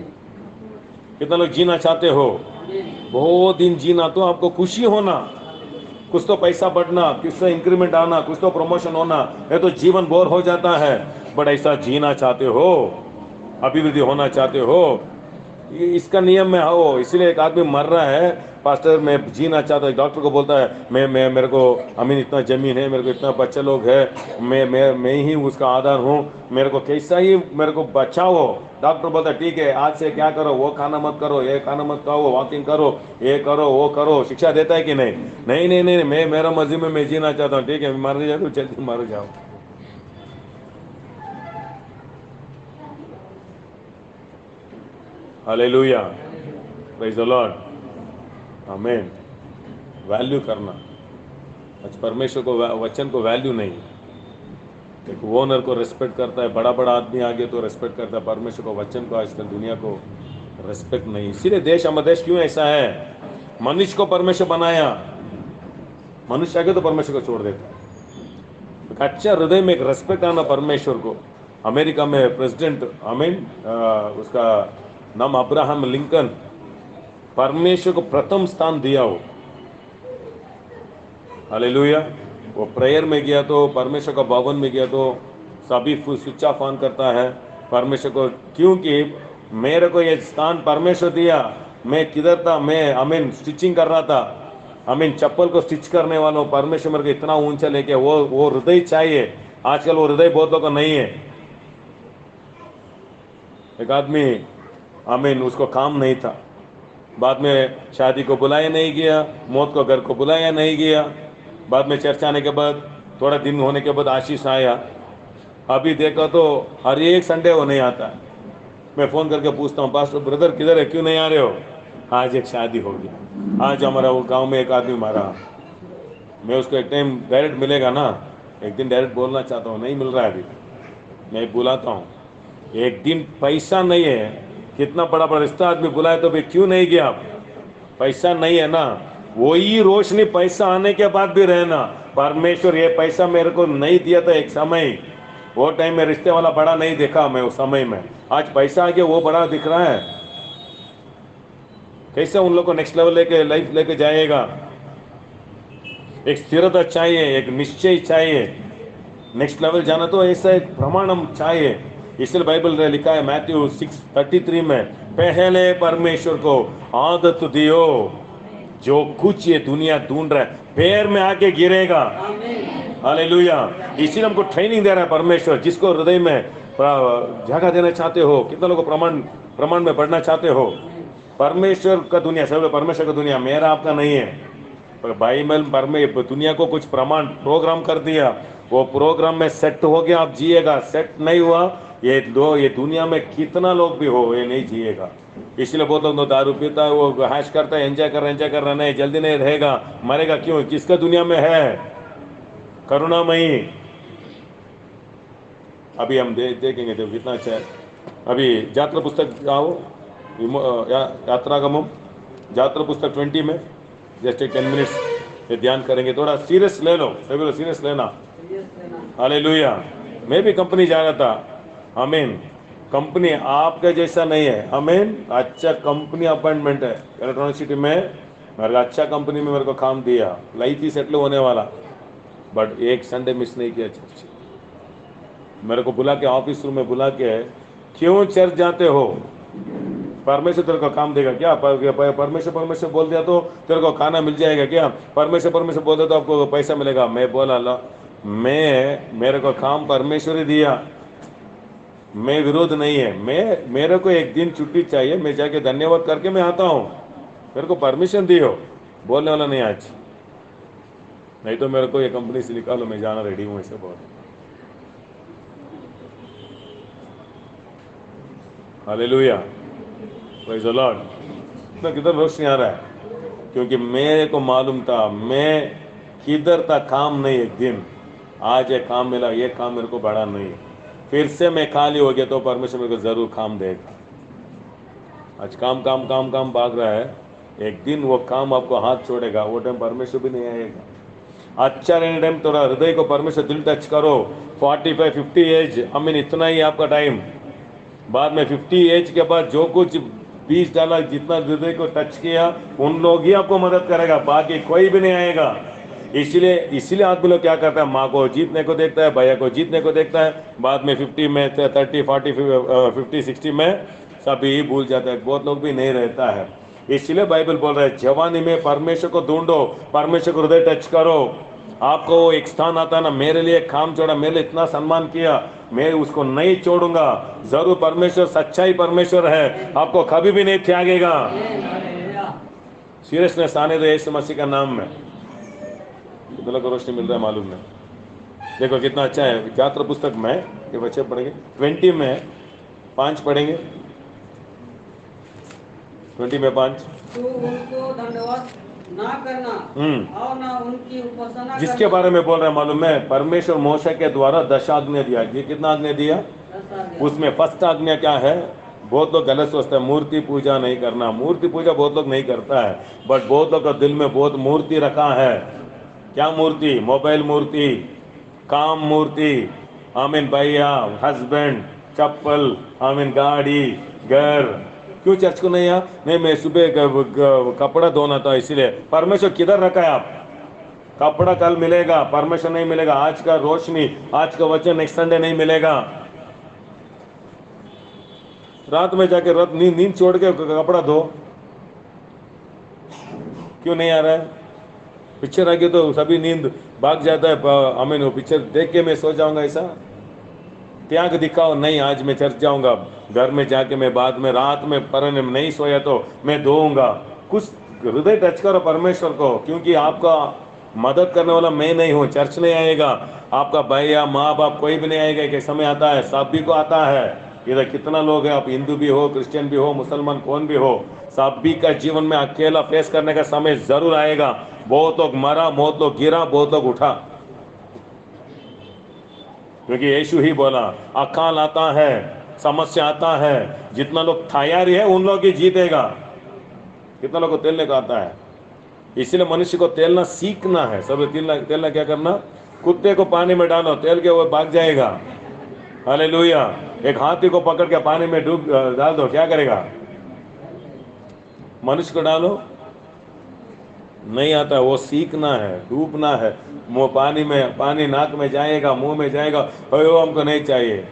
कितना लोग जीना चाहते हो? बहुत दिन जीना तो आपको खुशी होना, कुछ तो पैसा बढ़ना, कुछ तो इंक्रीमेंट आना, कुछ तो प्रमोशन होना, ये तो जीवन बोर हो जाता है। बट ऐसा जीना चाहते हो, अभिवृद्धि होना चाहते हो, इसका नियम में हो। इसलिए एक आदमी मर रहा है, पास्टर मैं जीना चाहता हूँ, डॉक्टर को बोलता है मैं मेरे को अमीन इतना जमीन है, मेरे को इतना बच्चे लोग है, मैं ही उसका आधार हूँ, मेरे को कैसा ही मेरे को बचाओ। डॉक्टर बोलता है ठीक है, आज से क्या करो, वो खाना मत करो, ये खाना मत खाओ, वॉकिंग करो, ये करो, वो करो। शिक्षा देता है कि नहीं? नहीं, मैं मेरा मर्जी में मैं जीना चाहता हूँ। ठीक है, मर जाओ, जल्दी मर जाओ। हालेलुया, प्रेज़ द लॉर्ड, आमीन। वैल्यू करना, आज परमेश्वर को वचन को वैल्यू नहीं। एक ओनर को रेस्पेक्ट करता है, बड़ा बड़ा आदमी आगे तो रेस्पेक्ट करता है, परमेश्वर को वचन को आजकल दुनिया को रेस्पेक्ट नहीं। इसीलिए देश हमारा देश क्यों ऐसा है? मनुष्य को परमेश्वर बनाया, मनुष्य आगे तो परमेश्वर को छोड़ देता है। एक अच्छा हृदय में एक रेस्पेक्ट आना परमेश्वर को। अमेरिका में प्रेसिडेंट उसका नाम अब्राहम लिंकन, परमेश्वर को प्रथम स्थान दिया हो। हालेलुया। वो प्रेयर में गया तो, परमेश्वर का भवन में गया तो सभी स्विच ऑफ ऑन करता है परमेश्वर को, क्योंकि मेरे को ये स्थान परमेश्वर दिया। मैं किधर था? मैं स्टिचिंग कर रहा था, चप्पल को स्टिच करने वाला हूं। परमेश्वर मेरे को इतना ऊंचा लेके, वो हृदय चाहिए। आजकल वो हृदय बहुत लोगों को नहीं है। एक आदमी उसको काम नहीं था, बाद में शादी को बुलाया नहीं गया, मौत को घर को बुलाया नहीं गया, बाद में चर्च आने के बाद थोड़ा दिन होने के बाद आशीष आया। अभी देखा तो हर एक संडे वो नहीं आता। मैं फ़ोन करके पूछता हूँ, पास्टर ब्रदर किधर है, क्यों नहीं आ रहे हो? आज एक शादी हो गया, आज हमारा वो गांव में एक आदमी मारा। मैं उसको एक टाइम डायरेक्ट मिलेगा ना, एक दिन डायरेक्ट बोलना चाहता हूँ, नहीं मिल रहा है अभी, मैं बुलाता हूँ। एक दिन पैसा नहीं है, कितना बड़ा बड़ा रिश्ता आदमी बुलाए तो भी क्यों नहीं गया आप? पैसा नहीं है ना, वही रोशनी पैसा आने के बाद भी रहना। परमेश्वर ये पैसा मेरे को नहीं दिया था एक समय, वो टाइम में रिश्ते वाला बड़ा नहीं देखा मैं उस समय में, आज पैसा आ गया वो बड़ा दिख रहा है। कैसे उन लोग को नेक्स्ट लेवल लाइफ लेके जाएगा? एक स्थिरता चाहिए, एक निश्चय चाहिए। नेक्स्ट लेवल जाना तो ऐसा एक प्रमाणम चाहिए। इसलिए बाइबल में लिखा है मैथ्यू 6:33 में, पहले परमेश्वर को आदत दियो, जो कुछ ये दुनिया ढूंढ रहा है पैर में आके गिरेगा। हालेलुया। इसीलिए हमको ट्रेनिंग दे रहा है परमेश्वर। जिसको हृदय में जगह देना चाहते हो, कितना लोगों प्रमाण में बढ़ना चाहते हो, परमेश्वर का दुनिया, सब परमेश्वर का दुनिया, मेरा आपका नहीं है। पर बाइबल दुनिया को कुछ प्रमाण प्रोग्राम कर दिया, वो प्रोग्राम में सेट हो गया, आप जिएगा। सेट नहीं हुआ, ये दुनिया में कितना लोग भी हो, ये नहीं जिएगा। इसलिए बहुत लोग दारू पीता है, वो हैश करता है, एंजॉय कर रहा, नहीं जल्दी नहीं रहेगा, मरेगा। क्यों? किसका दुनिया में है? करुणामयी। अभी हम देखेंगे तो कितना अच्छा है। अभी जात्रा पुस्तक आओ, यात्रागमम जात्रा पुस्तक 20 में जस्ट 10 मिनट्स ये ध्यान करेंगे। थोड़ा सीरियस ले लो, सभी लोग सीरियस लेना। हालेलुया। मैं भी कंपनी जा रहा था, आमीन। कंपनी आपका जैसा नहीं है, आमीन। अच्छा कंपनी अपॉइंटमेंट है इलेक्ट्रॉनिक सिटी में, मेरे अच्छा कंपनी में मेरे को काम दिया, लाइफ ही सेटल होने वाला। बट एक संडे मिस नहीं किया चर्च। मेरे को बुला के ऑफिस रूम में बुला के, क्यों चर्च जाते हो? परमेश्वर तेरे को काम देगा क्या? परमेश्वर बोल दिया तो तेरे को खाना मिल जाएगा क्या? परमेश्वर बोल दिया तो आपको पैसा मिलेगा? मैं बोला ला, मेरे को काम परमेश्वर ही दिया, मैं विरोध नहीं है। मेरे को एक दिन छुट्टी चाहिए, मैं जाके धन्यवाद करके मैं आता हूँ। मेरे को परमिशन दियो, बोलने वाला नहीं आज। नहीं तो मेरे को ये कंपनी से निकालो, मैं जाना रेडी हूँ, ऐसे बोल। Hallelujah, praise the Lord. इतना किधर रोशनी आ रहा है? क्योंकि मेरे को मालूम था मैं किधर था, काम नहीं। एक दिन आज एक काम मिला, ये काम मेरे को बड़ा नहीं, फिर से मैं खाली हो गया तो परमेश्वर मेरे को जरूर काम देगा। आज काम काम काम काम भाग रहा है, एक दिन वो काम आपको हाथ छोड़ेगा, वो टाइम परमेश्वर भी नहीं आएगा। अच्छा रहने टाइम थोड़ा हृदय को परमेश्वर दिल टच करो। 45-50 एज, आमीन, इतना ही आपका टाइम। बाद में 50 एज के बाद जो कुछ 20 डाला, जितना हृदय को टच किया, उन लोग ही आपको मदद करेगा, बाकी कोई भी नहीं आएगा। इसीलिए आदमी लोग क्या करता है, माँ को जीतने को देखता है, भैया को जीतने को देखता है, बाद में 50 में 30 40 50 60 में सभी भूल जाता है। बहुत लोग भी नहीं रहता है। इसलिए बाइबल बोल रहा है जवानी में परमेश्वर को ढूंढो, परमेश्वर को हृदय टच करो। आपको एक स्थान आता है ना, मेरे लिए काम छोड़ा, मेरे लिए इतना सम्मान किया, मैं उसको नहीं छोड़ूंगा। जरूर परमेश्वर सच्चाई परमेश्वर है, आपको कभी भी नहीं त्यागेगा। सीरियसनेस आने दो यीशु मसीह का नाम में। कितना को रोशनी मिल रहा है मालूम है? देखो कितना अच्छा है। यात्रा पुस्तक में ये बच्चे पढ़ेंगे 20 में 5 पढ़ेंगे, 20 में 5। तू उनको धन्यवाद ना करना और ना उनकी उपासना जिसके करना। बारे में बोल रहे हैं मालूम है? परमेश्वर मूसा के द्वारा 10 आज्ञा दिया। ये कितना आज्ञा दिया? उसमें फर्स्ट आज्ञा क्या है? बहुत लोग गलत सोचते हैं, मूर्ति पूजा नहीं करना। मूर्ति पूजा बहुत लोग नहीं करता है, बट बहुत लोग का दिल में बहुत मूर्ति रखा है। क्या मूर्ति? मोबाइल मूर्ति, काम मूर्ति, आमीन, भैया, हस्बैंड, चप्पल, आमीन, गाड़ी, घर। क्यों चर्च को नहीं आया? नहीं, मैं सुबह कपड़ा धोना था इसलिए। परमेश्वर किधर रखा है आप? कपड़ा कल मिलेगा, परमेश्वर नहीं मिलेगा। आज का रोशनी, आज का वचन नेक्स्ट संडे नहीं मिलेगा। रात में जाके रात नींद छोड़ के कपड़ा धो। क्यों नहीं आ रहा है? पिक्चर आ गई तो सभी नींद भाग जाता है। आमीन, वो पिक्चर देख के मैं सो जाऊंगा ऐसा? त्याग दिखाओ, नहीं आज मैं चर्च जाऊंगा, घर में जाके मैं बाद में रात में पर नहीं सोया तो मैं धोऊंगा। कुछ हृदय टच करो परमेश्वर को, क्योंकि आपका मदद करने वाला मैं नहीं हूँ। चर्च नहीं आएगा, आपका भाई या माँ बाप कोई भी नहीं आएगा। एक समय आता है, सभी को आता है। इधर कितना लोग हैं, आप हिंदू भी हो, क्रिश्चियन भी हो, मुसलमान कौन भी हो, सभी का जीवन में अकेला फेस करने का समय जरूर आएगा। बहुत लोग मरा, बहुत लोग गिरा, बहुत लोग उठा, क्योंकि यीशु ही बोला अकाल आता है, समस्या आता है, जितना लोग तैयारी है उन लोग ही जीतेगा। कितना लोग को तैरने का आता है? इसलिए मनुष्य को तैरना सीखना है। सब तैरना क्या करना? कुत्ते को पानी में डालो, तैर के वो भाग जाएगा। हालेलुया। एक हाथी को पकड़ के पानी में डूब डाल दो, क्या करेगा? मनुष्य को डालो, नहीं आता। वो सीखना है, डूबना है। मुंह पानी में, पानी नाक में जाएगा, मुंह में जाएगा, वो हमको नहीं चाहिए।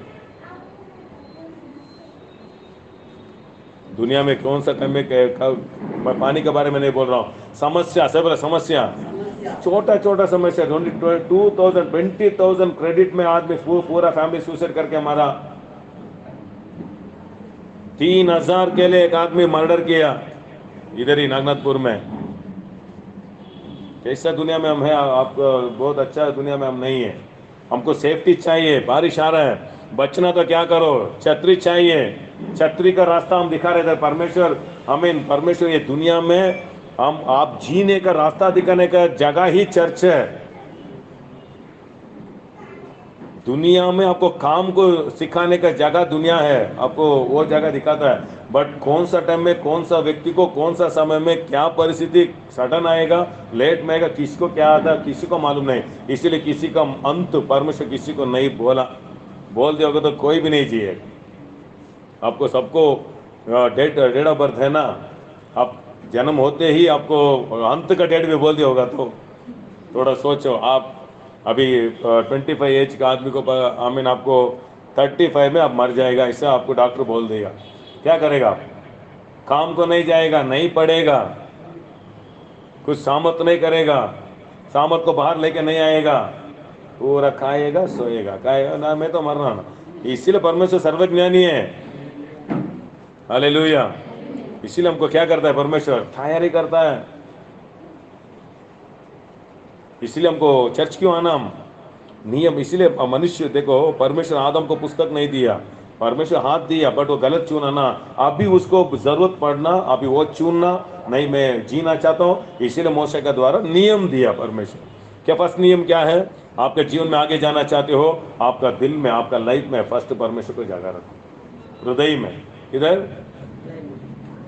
दुनिया में कौन सा टाइम में मैं पानी के बारे में नहीं बोल रहा हूँ। समस्या, सब बोला समस्या, छोटा छोटा समस्या। 20,000 20,000 क्रेडिट में आदमी पूरा फैमिली सुसाइड करके मारा। 3,000 के लिए एक आदमी मर्डर किया इधर ही नागनाथपुर में। कैसा दुनिया में हम है? आप बहुत अच्छा दुनिया में हम नहीं है। हमको सेफ्टी चाहिए। बारिश आ रहा है, बचना तो क्या करो? छतरी चाहिए। छतरी का रास्ता हम दिखा रहे थे। परमेश्वर, आमीन, परमेश्वर ये दुनिया में हम आप जीने का रास्ता दिखाने का जगह ही चर्च है। दुनिया में आपको काम को सिखाने का जगह दुनिया है, आपको वो जगह दिखाता है। बट कौन सा टाइम में, कौन सा व्यक्ति को, कौन सा समय में क्या परिस्थिति सडन आएगा, लेट में आएगा, किसको क्या आता है किसी को मालूम नहीं। इसीलिए किसी का अंत परमेश्वर किसी को नहीं बोला। बोल दिया होगा तो कोई भी नहीं जिए। आपको सबको डेट ऑफ बर्थ है ना, आप जन्म होते ही आपको अंत का डेट भी बोल दिया होगा। तो थोड़ा सोचो। आप अभी 25 एज का आदमी को, आमीन, आपको 35 में आप मर जाएगा, ऐसा आपको डॉक्टर बोल देगा। क्या करेगा? काम को नहीं जाएगा, नहीं पढ़ेगा, कुछ सामत नहीं करेगा, सामत को बाहर लेके नहीं आएगा, पूरा खाएगा, सोएगा, खाएगा ना, मैं तो मर रहा ना। इसीलिए परमेश्वर सर्वज्ञानी है। हालेलुया। इसीलिए हमको क्या करता है परमेश्वर? तैयारी करता है। इसलिए हमको चर्च क्यों आना? हम नियम, इसीलिए मनुष्य, देखो परमेश्वर आदम को पुस्तक नहीं दिया, परमेश्वर हाथ दिया, बट वो गलत चुना ना। अभी उसको जरूरत पड़ना, अभी वो चुनना नहीं, मैं जीना चाहता हूँ, इसीलिए मूसा के द्वारा नियम दिया परमेश्वर। क्या फर्स्ट नियम क्या है? आपके जीवन में आगे जाना चाहते हो, आपका दिल में, आपका लाइफ में फर्स्ट परमेश्वर को जगह रखो, हृदय में। इधर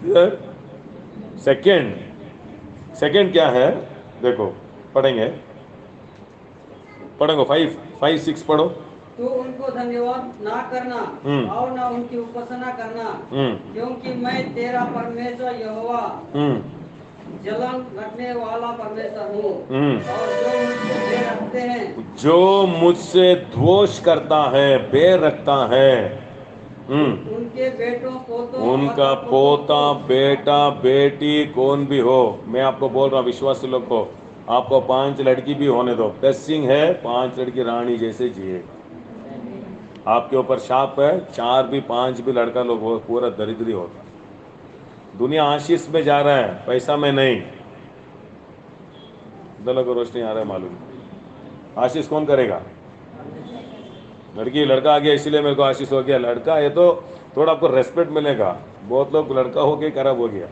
इधर सेकेंड क्या है? देखो पढ़ेंगे 5, 6 पढ़ो। तो उनको धन्यवाद ना करना और ना उनकी उपासना करना, क्योंकि मैं तेरा परमेश्वर यहोवा जलन रखने वाला परमेश्वर हूँ। और जो मुझसे बैर रखते हैं, जो मुझसे द्वेष करता है, बैर रखता है, उनके बेटों पोतों, उनका पोता, बेटा, बेटी कौन भी हो, मैं आपको बोल रहा हूँ विश्वासी लोग को, आपको 5 लड़की भी होने दो, ब्लेसिंग है, 5 लड़की रानी जैसे जिए। आपके ऊपर शाप है, 4 भी 5 भी लड़का लोग हो, पूरा दरिद्री होता। दुनिया आशीष में जा रहा है, पैसा में नहीं। को रोशनी आ रहा है मालूम। आशीष कौन करेगा? लड़की, लड़का आ गया इसीलिए मेरे को आशीष हो गया। लड़का है तो थोड़ा आपको रेस्पेक्ट मिलेगा। बहुत लोग लड़का हो के खराब हो गया।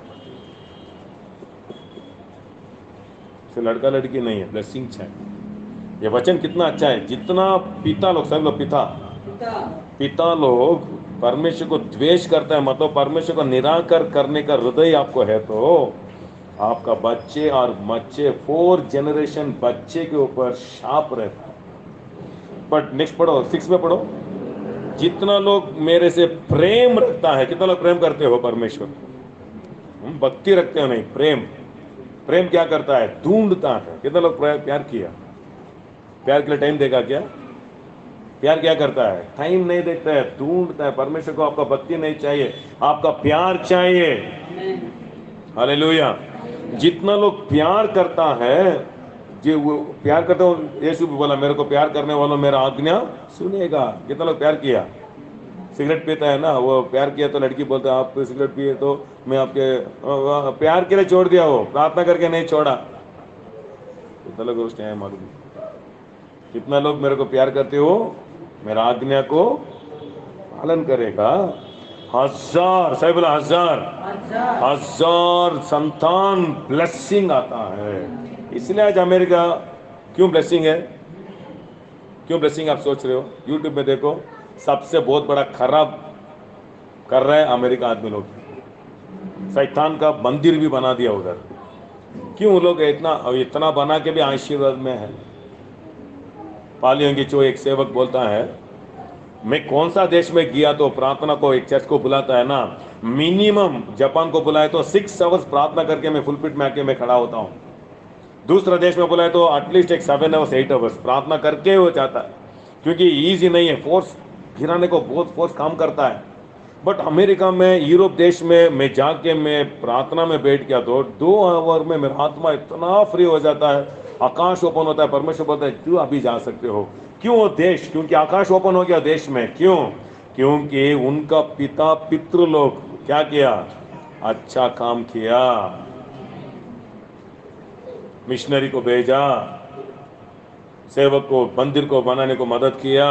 सिर्फ लड़का लड़की नहीं है, ब्लेसिंग है। ये वचन कितना अच्छा है। जितना पिता लोग, सब लोग पिता लोग परमेश्वर को द्वेष करता है, मतलब परमेश्वर को निराकर करने का हृदय आपको है, तो आपका बच्चे और बच्चे 4 जनरेशन बच्चे के ऊपर शाप रहता है। बट नेक्स्ट पढ़ो, 6 में पढ़ो, जितना लोग मेरे से प्रेम रखता है। कितना लोग प्रेम करते हो परमेश्वर? भक्ति रखते हो नहीं, प्रेम क्या करता है? ढूंढता है। कितना लोग प्यार किया? प्यार के लिए टाइम देगा क्या? प्यार क्या करता है? टाइम नहीं देखता है, ढूंढता है। परमेश्वर को आपका भक्ति नहीं चाहिए, आपका प्यार चाहिए। हालेलुया। जितना लोग प्यार करता है, जो वो प्यार करते हो, यीशु भी बोला मेरे को प्यार करने वालों मेरा आज्ञा सुनेगा। कितना लोग प्यार किया? सिगरेट पीता है ना, वो प्यार किया तो लड़की बोलते हैं आप सिगरेट पिए तो मैं आपके प्यार के लिए छोड़ दिया, वो प्रार्थना करके नहीं छोड़ा। कितना लोग रोज है मालूम? कितना लोग मेरे को प्यार करते हो, मेरा आज्ञा को पालन करेगा। 1000, सही बोला, 1000 संतान ब्लेसिंग आता है। इसलिए आज अमेरिका क्यों ब्लेसिंग है? क्यों ब्लेसिंग आप सोच रहे हो? यूट्यूब में देखो, सबसे बहुत बड़ा खराब कर रहे हैं अमेरिका आदमी लोग। शैतान का मंदिर भी बना दिया उधर। क्यों लोग इतना बना के भी आशीर्वाद में है? पालियों जो एक सेवक बोलता है, मैं कौन सा देश में गया तो प्रार्थना को, एक चर्च को बुलाता है ना, मिनिमम जापान को बुलाए तो 6 आवर्स प्रार्थना करके मैं फुलपिट में आके मैं खड़ा होता हूँ। दूसरा देश में बुलाए तो एटलीस्ट एक 7 आवर्स 8 आवर्स प्रार्थना करके वो जाता है, क्योंकि ईजी नहीं है, फोर्स गिराने को बहुत फोर्स काम करता है। बट अमेरिका में, यूरोप देश में मैं जाके मैं प्रार्थना में बैठ गया तो 2 आवर में मेरा आत्मा इतना फ्री हो जाता है, आकाश ओपन होता है। परमेश्वर बोलता है क्यों अभी जा सकते हो? क्यों? वो देश, क्योंकि आकाश ओपन हो गया देश में। क्यों? क्योंकि उनका पितृ लोग क्या किया? अच्छा काम किया, मिशनरी को भेजा, सेवक को, मंदिर को बनाने को मदद किया।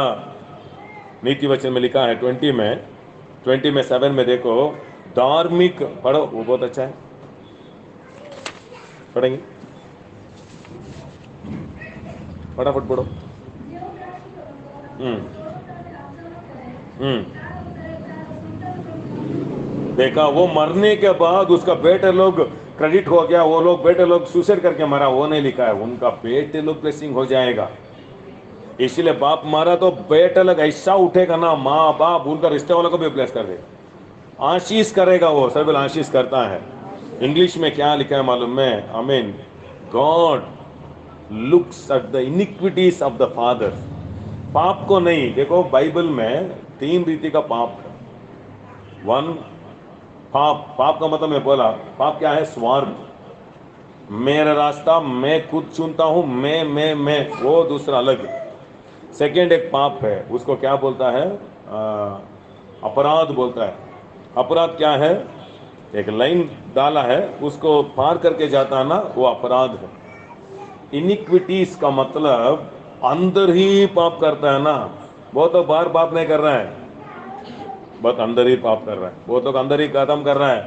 नीति वचन में लिखा है 20 में 7 में देखो, धार्मिक, पढ़ो, वो बहुत अच्छा है, पढ़ेंगे, फटाफट पढ़ो। देखा, वो मरने के बाद उसका बेटे लोग क्रेडिट हो गया, वो लोग बेटे लोग सुसाइड करके मरा, वो नहीं लिखा है, उनका बेटे लोग ब्लेसिंग हो जाएगा। इसलिए बाप मारा तो बेटे लोग ऐसा उठेगा ना, माँ बाप उनका रिश्ते वालों को भी ब्लेस कर देगा, आशीष करेगा। वो सब आशीष करता है। इंग्लिश में क्या लिखा है मालूम है? आमीन। God looks at the iniquities of the father. पाप को नहीं, देखो बाइबल में 3 रीति का पाप है। 1, पाप का मतलब मैं बोला, पाप क्या है? स्वार्थ, मेरा रास्ता मैं खुद चुनता हूं, मैं, वो दूसरा अलग। सेकेंड एक पाप है, उसको क्या बोलता है? अपराध बोलता है। अपराध क्या है? एक लाइन डाला है, उसको पार करके जाता है ना, वो अपराध है। इनिक्विटीज का मतलब अंदर ही पाप करता है ना, वो तो बाहर पाप नहीं कर रहा है, बहुत अंदर ही पाप कर रहा है। बहुतों को अंदर ही खत्म कर रहा है,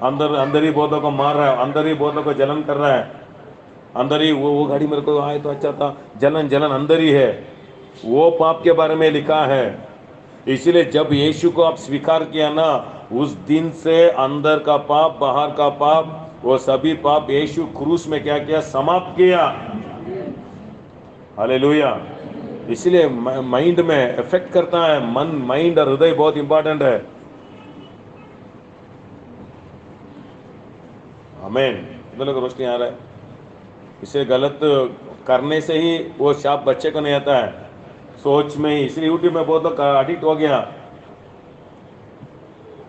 अंदर ही बहुतों को मार रहा है, अंदर ही बहुतों को जलन कर रहा है, अंदर ही वो गाड़ी मेरे को आए तो अच्छा था, जलन अंदर ही है। वो पाप के बारे में लिखा है। इसलिए जब यीशु को आप स्वीकार किया ना, उस दिन से अंदर का पाप, बाहर का पाप, वो सभी पाप यीशु क्रूस में क्या किया? समाप्त किया। हालेलुया। इसलिए माइंड में इफेक्ट करता है, मन, माइंड और हृदय बहुत इंपॉर्टेंट है। आमीन। इतने लोग रोशनी आ रहा है। इसे गलत करने से ही वो शाप बच्चे को नहीं आता है, सोच में ही। इसलिए यूट्यूब में बहुत लोग एडिक्ट हो गया,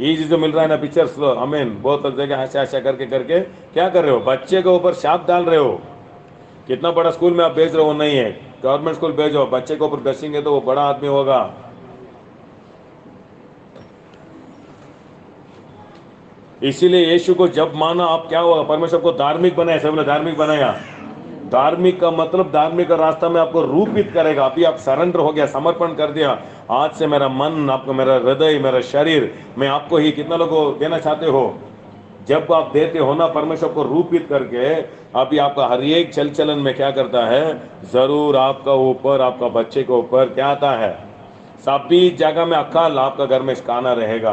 ये चीज मिल रहा है ना, पिक्चर्स लो। आमीन। बहुत जगह ऐसा करके क्या कर रहे हो? बच्चे के ऊपर शाप डाल रहे हो। कितना बड़ा स्कूल में आप भेज रहे हो? नहीं है, गवर्नमेंट स्कूल भेजो, बच्चे के ऊपर दसेंगे तो वो बड़ा आदमी होगा। इसीलिए यीशु को जब माना, आप क्या होगा? परमेश्वर को धार्मिक बनाया, सबने धार्मिक बनाया। धार्मिक का मतलब धार्मिक का रास्ता में आपको रूपित करेगा। अभी आप सरेंडर हो गया, समर्पण कर दिया, आज से मेरा मन, आपको मेरा हृदय, मेरा शरीर, मैं आपको ही। कितना लोगों को देना चाहते हो? जब आप देते हो ना परमेश्वर को रूपित करके, अभी आपका हर एक चल चलन में क्या करता है, जरूर आपका ऊपर, आपका बच्चे के ऊपर क्या आता है, सभी जगह में अकाल आपका घर में काना रहेगा,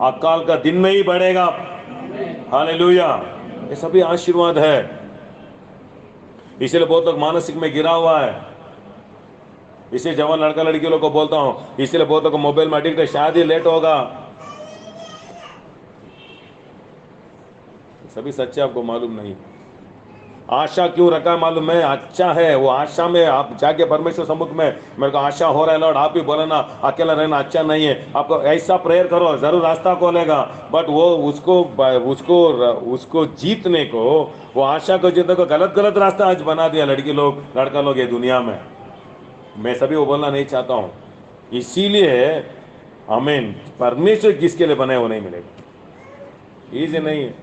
अकाल का दिन में ही बढ़ेगा। हालेलुया, ये सभी आशीर्वाद है। इसलिए बहुत लोग मानसिक में गिरा हुआ है। इसलिए जवान लड़का लड़की लोग को बोलता हूं, इसलिए बहुत लोग को मोबाइल में एडिक्ट है, शादी लेट होगा। सभी सच्चे आपको मालूम नहीं। आशा क्यों रखा है मालूम है, अच्छा है वो आशा में आप जाके परमेश्वर सम्मुख में, मेरे को आशा हो रहा है लॉर्ड, आप भी बोले ना अकेला रहना अच्छा नहीं है, आपको ऐसा प्रेयर करो जरूर रास्ता खोलेगा। बट वो उसको जीतने को, वो आशा को जीतने को गलत गलत रास्ता आज बना दिया लड़की लोग लड़का लोग ये दुनिया में। मैं सभी वो बोलना नहीं चाहता हूं। इसीलिए आमीन, परमेश्वर किसके लिए बनाए वो नहीं मिलेगा, इजी नहीं है,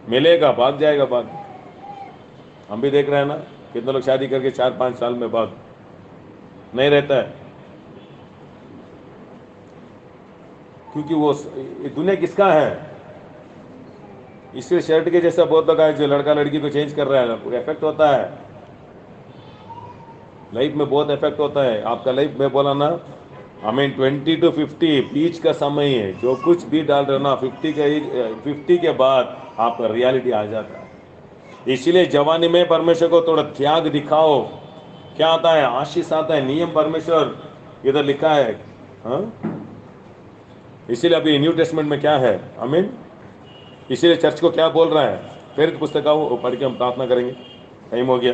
मिलेगा भाग जाएगा भाग। हम भी देख रहे हैं ना, कितने लोग शादी करके 4-5 साल में बाद नहीं रहता है, क्योंकि वो दुनिया किसका है। इसलिए शर्ट के जैसा बहुत लोग जो लड़का लड़की को चेंज कर रहा है, इफेक्ट होता है लाइफ में, बहुत इफेक्ट होता है आपका लाइफ में। बोला ना हमें 20 to 50 बीच का समय है, जो कुछ भी डाल रहे हो ना 50 के बाद आपका रियलिटी आ जाता है। इसलिए जवानी में परमेश्वर को थोड़ा त्याग दिखाओ, क्या आता है, आशीष आता है, नियम परमेश्वर इधर लिखा है। हाँ, इसीलिए अभी न्यू टेस्टमेंट में क्या है, आमीन। इसीलिए चर्च को क्या बोल रहा है, प्रेरित पुस्तक आओ पढ़ के हम प्रार्थना करेंगे, टाइम हो गया।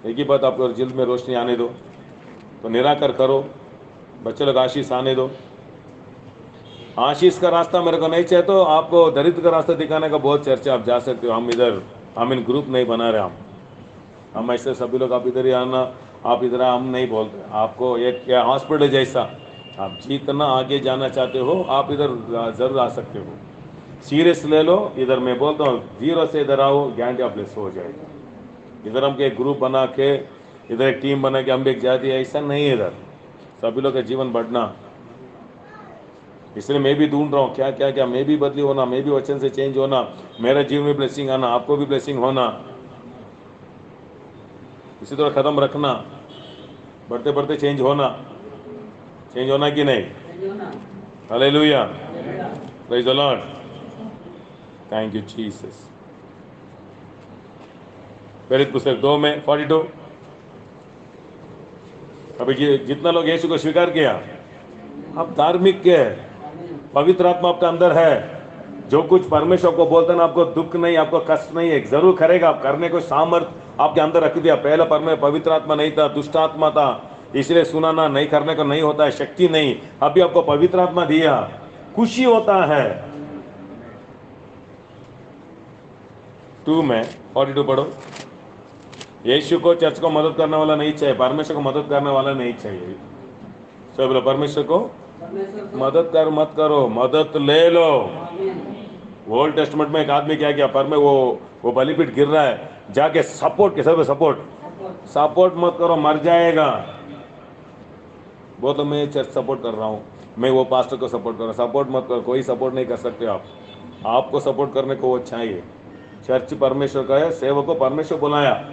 एक ही बात, आपको जिल्द में रोशनी आने दो, तो निराकर करो, बच्चे लोग आशीष आने दो। आशीष का रास्ता मेरे को नहीं चाहिए तो आपको दरिद्र का रास्ता दिखाने का बहुत चर्चा, आप जा सकते हो। हम इधर हम ग्रुप नहीं बना रहे, हम ऐसे सभी लोग आप इधर ही आना, आप इधर हम नहीं बोलते। आपको एक हॉस्पिटल जैसा, आप जितना आगे जाना चाहते हो आप इधर जरूर आ सकते हो। सीरियस ले लो, इधर मैं बोलता हूँ 0 से इधर आओ, गारंटी आप प्लेस हो जाएगा। इधर हम एक ग्रुप बना के, इधर एक टीम बना के हम भी एक जाति, ऐसा नहीं है। इधर सभी लोग का जीवन बढ़ना, इसलिए मैं भी ढूंढ रहा हूँ क्या क्या क्या मैं भी बदली होना, मैं भी वचन से चेंज होना, मेरे जीवन में ब्लेसिंग आना, आपको भी ब्लेसिंग होना। इसी तरह खत्म रखना, बढ़ते बढ़ते चेंज होना कि नहीं। Hallelujah, praise the Lord, thank you Jesus. प्रेरित पुस्तक 2 में 42। अभी जितना लोग यीशु को स्वीकार किया, आप धार्मिक के, पवित्र आत्मा आपका अंदर है, जो कुछ परमेश्वर को बोलते ना आपको दुख नहीं, आपको कष्ट नहीं है, जरूर करेगा। आप करने को सामर्थ आपके अंदर रख दिया। पहले पवित्र आत्मा नहीं था, दुष्ट आत्मा था, इसलिए सुना ना, नहीं करने को नहीं होता है, शक्ति नहीं। अभी आपको पवित्र आत्मा दिया, खुशी होता है। 2 में 42 पढ़ो। यीशु को चर्च को मदद करने वाला नहीं चाहिए, परमेश्वर को मदद करने वाला नहीं चाहिए। सब बोलो, परमेश्वर को मदद कर मत करो, मदद ले लो। ओल्ड टेस्टमेंट में एक आदमी क्या किया, पर में वो बलिपीठ गिर रहा है, जाके सपोर्ट के सब सपोर्ट मत करो, मर जाएगा। वो तो मैं चर्च सपोर्ट कर रहा हूँ, मैं वो पास्टर को सपोर्ट कर रहा हूँ, सपोर्ट मत करो। कोई सपोर्ट नहीं कर सकते आप, आपको सपोर्ट करने को वो चाहिए। चर्च परमेश्वर का है, सेवक को परमेश्वर बुलाया,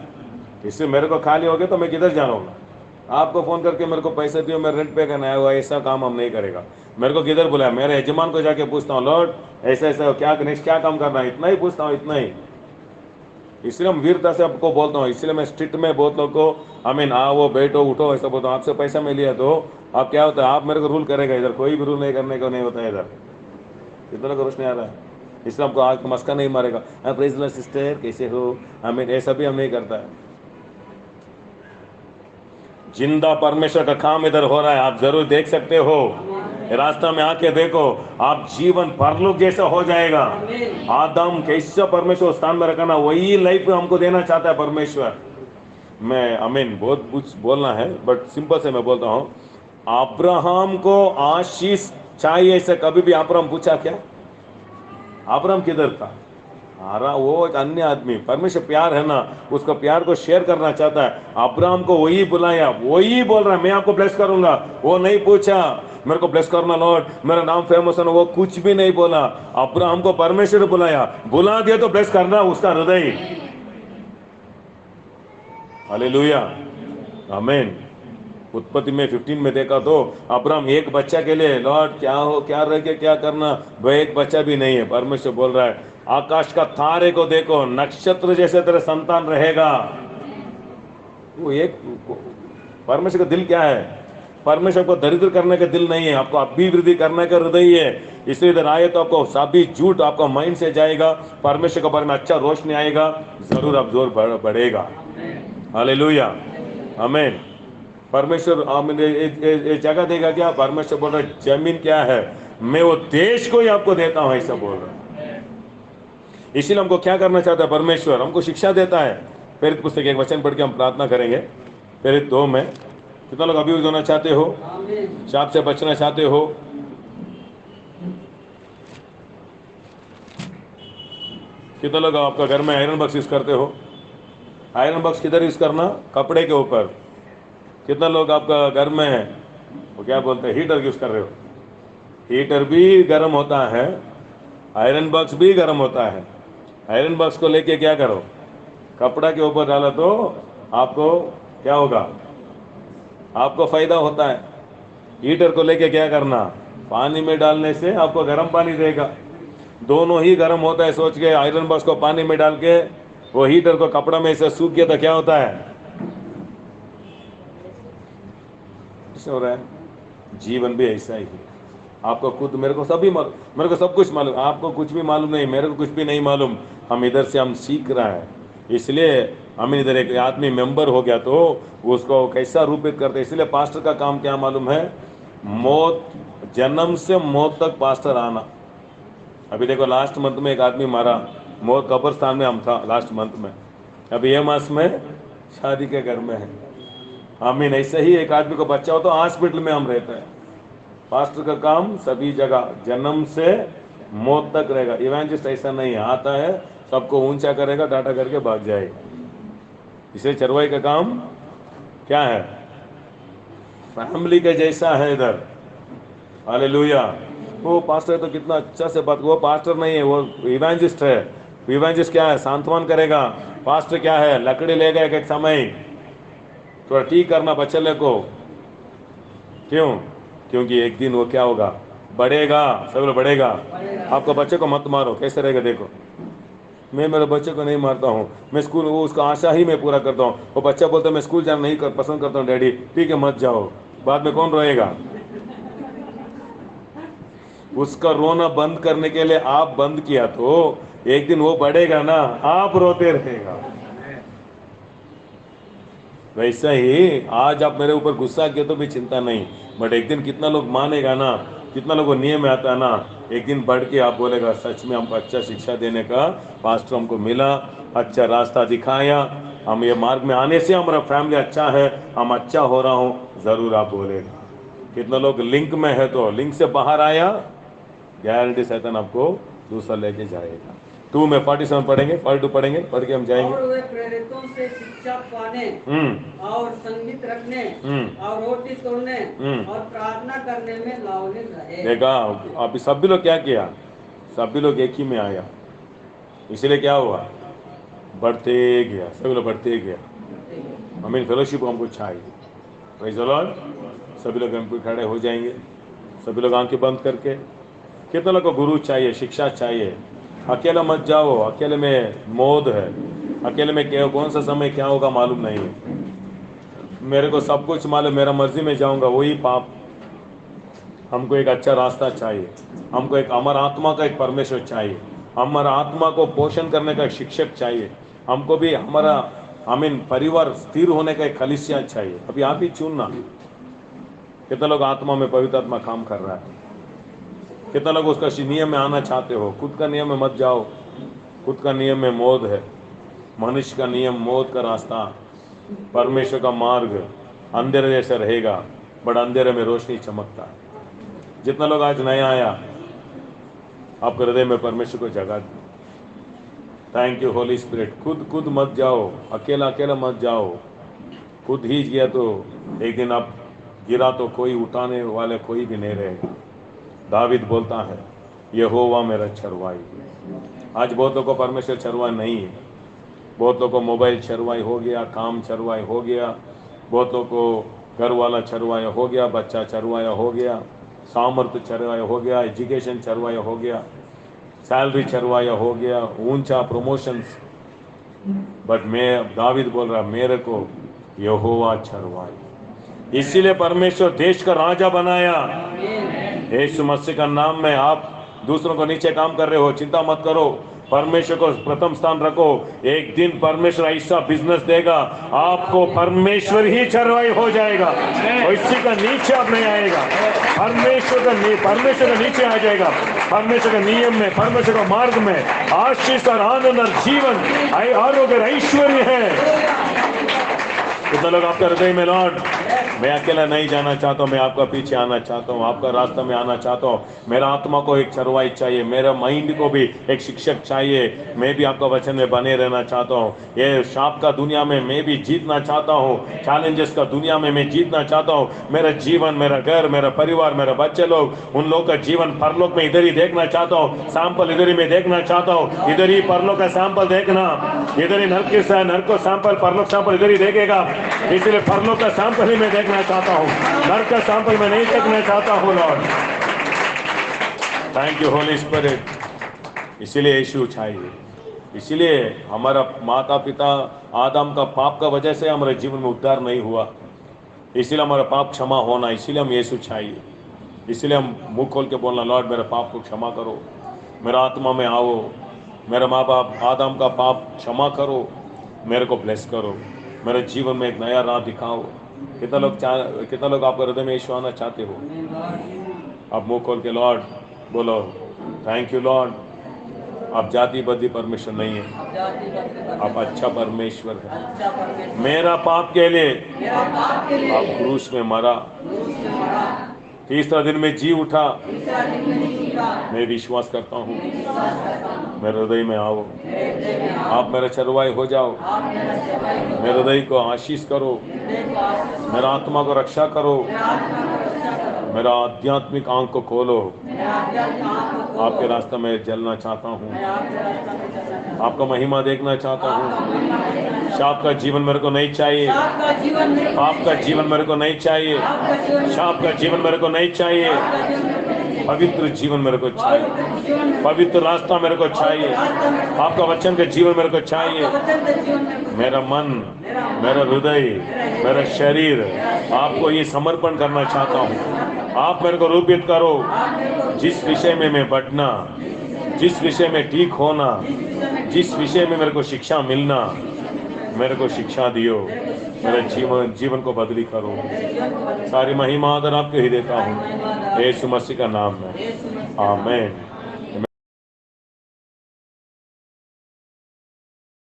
इससे मेरे को खाली हो गया तो मैं किधर जा रहा हूँ। आपको फोन करके मेरे को पैसे दियो, मैं रेंट पे करना है, ऐसा काम हम नहीं करेगा। मेरे को किधर बुलाया, मेरे यजमान को जाके पूछता हूँ, लॉर्ड ऐसा ऐसा क्या नेक्स्ट क्या काम करना है, इतना ही पूछता हूँ, इतना ही। इसलिए हम वीरता से आपको बोलता हूँ, इसलिए मैं स्ट्रिक्ट में बहुत लोग को आमीन आओ बैठो उठो ऐसा बोलता हूँ। आपसे पैसा मैं लिया तो आप क्या होता है, आप मेरे को रूल करेगा, इधर कोई भी रूल नहीं करने को नहीं होता है। इधर कितना कुछ नहीं आ रहा है, इसलिए हमको आग मस्का नहीं मारेगा। हाँ प्रेज लॉर्ड सिस्टर कैसे हो, आमीन, ऐसा भी हम नहीं करता है। जिंदा परमेश्वर का काम इधर हो रहा है, आप जरूर देख सकते हो, रास्ता में आके देखो, आप जीवन परलोक जैसा हो जाएगा। आदम कैसा परमेश्वर स्थान में रखना, वही लाइफ हमको देना चाहता है परमेश्वर। मैं आमीन, बहुत कुछ बोलना है बट सिंपल से मैं बोलता हूँ। अब्राहम को आशीष चाहिए ऐसे कभी भी अब्राहम पूछा क्या? अब्राहम किधर था? वो एक अन्य आदमी, परमेश्वर प्यार है ना, उसका प्यार को शेयर करना चाहता है। अब्राहम को वही बुलाया, वही बोल रहा है मैं आपको ब्लेस करूंगा। वो नहीं पूछा मेरे को ब्लेस करना लॉर्ड, मेरा नाम फेमस है ना, वो कुछ भी नहीं बोला। अब्राहम को परमेश्वर ने बुलाया, बुला दिया तो ब्लेस करना उसका हृदय। हालेलुया, आमीन। उत्पत्ति में 15 में देखा तो अब्राहम एक बच्चा के लिए, लॉर्ड क्या हो, क्या रह गया, क्या करना, वह एक बच्चा भी नहीं है। परमेश्वर बोल रहा है आकाश का तारे को देखो, नक्षत्र जैसे तेरे संतान रहेगा। वो एक परमेश्वर का दिल क्या है? परमेश्वर को दरिद्र करने का दिल नहीं है, आपको अभिवृद्धि करने का हृदय है। इसलिए इधर आए तो आपको सभी झूठ आपका माइंड से जाएगा, परमेश्वर के बारे में अच्छा रोशनी आएगा, जरूर आप जोर बढ़ेगा। हालेलुया, आमीन। परमेश्वर आमीन ये जगह देगा क्या? परमेश्वर बोल रहा है जमीन क्या है, मैं वो देश को ही आपको देता हूं, ऐसा बोल रहा है। इसीलिए हमको क्या करना चाहता है परमेश्वर? हमको शिक्षा देता है। प्रेरित पुस्तक एक वचन पढ़ के हम प्रार्थना करेंगे। प्रेरित 2 में कितना लोग अभियुक्त होना चाहते हो, शाप से बचना चाहते हो? कितना लोग आपका घर में आयरन बॉक्स यूज करते हो? आयरन बॉक्स किधर यूज करना? कपड़े के ऊपर। कितना लोग आपका घर में वो क्या बोलते हैं, हीटर यूज कर रहे हो? हीटर भी गर्म होता है, आयरन बॉक्स भी गर्म होता है। आयरन बॉक्स को लेके क्या करो, कपड़ा के ऊपर डालो तो आपको क्या होगा? आपको फायदा होता है। हीटर को लेके क्या करना, पानी में डालने से आपको गर्म पानी देगा। दोनों ही गर्म होता है। सोच के आयरन बॉक्स को पानी में डाल के वो हीटर को कपड़ा में से सूख गया तो क्या होता है? हो रहा है। जीवन भी ऐसा ही है। आपको खुद, मेरे को सभी मालूम, मेरे को सब कुछ मालूम, आपको कुछ भी मालूम नहीं, मेरे को कुछ भी नहीं मालूम। हम इधर से हम सीख रहा है, इसलिए हम इधर एक आदमी मेंबर हो गया तो उसको कैसा रूपित करते। इसलिए पास्टर का काम क्या मालूम है? मौत, जन्म से मौत तक पास्टर आना। अभी देखो लास्ट मंथ में एक आदमी मारा, मौत कब्रस्तान में हम था लास्ट मंथ में। अभी ये मास में शादी के घर में है। आमीन। ऐसे ही एक आदमी को बच्चा हो तो हॉस्पिटल में हम रहते हैं। पास्टर का काम सभी जगह जन्म से मौत तक रहेगा। इवेंजलिस्ट ऐसा नहीं है, आता है सबको ऊंचा करेगा, टाटा करके भाग जाएगा। इसलिए चरवाई का काम क्या है? फैमिली के जैसा है इधर। हालेलुया। वो पास्टर है तो कितना अच्छा से बात, वो पास्टर नहीं है, वो इवेंजलिस्ट है। इवेंजलिस्ट क्या है? सांत्वन करेगा। पास्टर क्या है? लकड़ी लेगा एक समय, थोड़ा ठीक करना बच्चे को। क्यों? क्योंकि एक दिन वो क्या होगा? बढ़ेगा, सब लोग बढ़ेगा। आपको बच्चे को मत मारो, कैसे रहेगा देखो। मैं मेरे बच्चे को नहीं मारता हूँ, मैं स्कूल, वो उसका आशा ही मैं पूरा करता हूँ। वो बच्चा बोलता है मैं स्कूल जाना नहीं पसंद करता हूँ डैडी, ठीक है मत जाओ। बाद में कौन रोएगा? उसका रोना बंद करने के लिए आप बंद किया तो एक दिन वो बढ़ेगा ना, आप रोते रहेगा। वैसा ही आज आप मेरे ऊपर गुस्सा किए तो भी चिंता नहीं, बट एक दिन कितना लोग मानेगा ना, कितना लोगों को नियम में आता है ना, एक दिन बढ़ के आप बोलेगा सच में हमको अच्छा शिक्षा देने का पास्टर हमको मिला, अच्छा रास्ता दिखाया, हम ये मार्ग में आने से हमारा फैमिली अच्छा है, हम अच्छा हो रहा हूँ, जरूर आप बोलेगा। कितना लोग लिंक में है तो लिंक से बाहर आया, गारंटी शैतान आपको दूसरा लेके जाएगा। 2 में 47 पढ़ेंगे, 42 पढ़ेंगे, पढ़ के हम जाएंगे। और वे प्रेरितों से शिक्षा पाने और संगीत रखने और रोटी तोड़ने और प्रार्थना करने में लावनीय रहे। देखा, अभी सभी लोग क्या किया? सभी लोग एक ही में आया, इसलिए क्या हुआ? बढ़ते गया, सभी लोग बढ़ते गया। हमें फेलोशिप हमको चाहिए। Praise the Lord. सभी लोग हम खड़े हो जाएंगे, सभी लोग आंखें बंद करके। कितना लोग को गुरु चाहिए, शिक्षा चाहिए? अकेला मत जाओ, अकेले में मौत है, अकेले में क्या, कौन सा समय क्या होगा मालूम नहीं है। मेरे को सब कुछ मालूम, मेरा मर्जी में जाऊंगा वही पाप। हमको एक अच्छा रास्ता चाहिए, हमको एक अमर आत्मा का एक परमेश्वर चाहिए, हमारा आत्मा को पोषण करने का एक शिक्षक चाहिए, हमको भी हमारा परिवार स्थिर होने का एक कलीसिया चाहिए। अभी आप ही चुनना, कितना लोग आत्मा में पवित्र आत्मा काम कर रहा है, कितना लोग उसका नियम में आना चाहते हो। खुद का नियम में मत जाओ, खुद का नियम में मौत है। मनुष्य का नियम मौत का रास्ता, परमेश्वर का मार्ग अंधेरे जैसा रहेगा, बड़ा अंधेरे में रोशनी चमकता है। जितना लोग आज नया आया, आपके हृदय में परमेश्वर को जगा दो। Thank you Holi spirit. खुद मत जाओ, अकेला मत जाओ। खुद ही गया तो एक दिन आप गिरा तो कोई उठाने वाले कोई भी नहीं रहेगा। दावीद बोलता है यहोवा मेरा चरवाई। आज बहुत लोगों को परमेश्वर चरवाई नहीं है। बहुत लोगों को मोबाइल चरवाई हो गया, काम चरवाई हो गया, बहुत लोगों को घर वाला चरवाया हो गया, बच्चा चरवाया हो गया, सामर्थ्य चरवाया हो गया, एजुकेशन चरवाया हो गया, सैलरी चरवाया हो गया, ऊंचा प्रमोशंस। बट मैं दावीद बोल रहा मेरे को यहोवा चरवाई। इसीलिए परमेश्वर देश का राजा बनाया। यीशु मसीह का नाम में आप दूसरों को नीचे काम कर रहे हो, चिंता मत करो, परमेश्वर को प्रथम स्थान रखो। एक दिन परमेश्वर ऐसा बिजनेस देगा आपको, परमेश्वर ही चरवाई हो जाएगा, इसी का नीचे आप नहीं आएगा। परमेश्वर का नीचे आ जाएगा। परमेश्वर के नियम में, परमेश्वर का मार्ग में आशीष और आनंद और जीवन, आरोग्य, ऐश्वर्य है। कितना लोग आपका हृदय में लॉर्ड मैं अकेला नहीं जाना चाहता हूँ, मैं आपका पीछे आना चाहता हूँ, आपका रास्ता में आना चाहता हूँ। मेरा आत्मा को एक चरवाई चाहिए, मेरा माइंड को भी एक शिक्षक चाहिए। मैं भी आपका वचन में बने रहना चाहता हूँ। ये शाप का दुनिया में मैं भी जीतना चाहता हूँ, चैलेंजेस का दुनिया में मैं जीतना चाहता हूँ। मेरा जीवन, मेरा घर, मेरा परिवार, मेरा बच्चे लोग, उन लोग का जीवन परलोक में इधर ही देखना चाहता हूँ। सैंपल इधर ही मैं देखना चाहता हूँ। इधर ही परलोक का सैंपल देखना, इधर ही नर्क को सैंपल, परलोक सैंपल इधर ही देखेगा। इसलिए परलोक का सैंपल ही मैं देखना चाहता हूँ, नर्क का सैंपल मैं नहीं देखना चाहता हूँ। Lord thank you Holi spirit. इसीलिए यीशु चाहिए। इसीलिए हमारा माता पिता आदम का पाप का वजह से हमारे जीवन में उद्धार नहीं हुआ, इसीलिए हमारा पाप क्षमा होना, इसीलिए हम यीशु चाहिए। इसीलिए हम मुंह खोल के बोलना लॉर्ड मेरे पाप को क्षमा करो, मेरा आत्मा में आओ, मेरा माँ बाप आदम का पाप क्षमा करो, मेरे को ब्लेस करो, मेरे जीवन में एक नया राह दिखाओ। कितना लोग आपका हृदय में यीशु आना चाहते हो? आप मुंह खोल के लॉर्ड बोलो थैंक यू लॉर्ड। आप जाति बद्धी परमेश्वर नहीं है, आप अच्छा परमेश्वर है। मेरा पाप के लिए आप क्रूस में मरा, तीसरा दिन में जी उठा। मैं विश्वास करता हूँ, मेरे हृदय में आओ, आप मेरा चरवाई हो जाओ, मेरे हृदय को आशीष करो, मेरा आत्मा को रक्षा करो, मेरा आध्यात्मिक आंख को खोलो। आपके रास्ते में चलना चाहता हूँ, आपका महिमा देखना चाहता हूँ। शाप का जीवन मेरे को नहीं चाहिए, पाप का जीवन मेरे को नहीं चाहिए, शाप का जीवन मेरे को नहीं चाहिए। पवित्र जीवन मेरे को चाहिए, पवित्र रास्ता मेरे को चाहिए, आपका वचन का जीवन मेरे को चाहिए। मेरा मन, मेरा हृदय, मेरा शरीर आपको ये समर्पण करना चाहता हूँ। आप मेरे को रूपित करो, जिस विषय में मैं बढ़ना, जिस विषय में ठीक होना, जिस विषय में मेरे को शिक्षा मिलना, मेरे को शिक्षा दियो, मेरे जीवन को बदली करो। सारी महिमा आदर आपके ही देता हूँ, यीशु मसीह का नाम में, आमीन।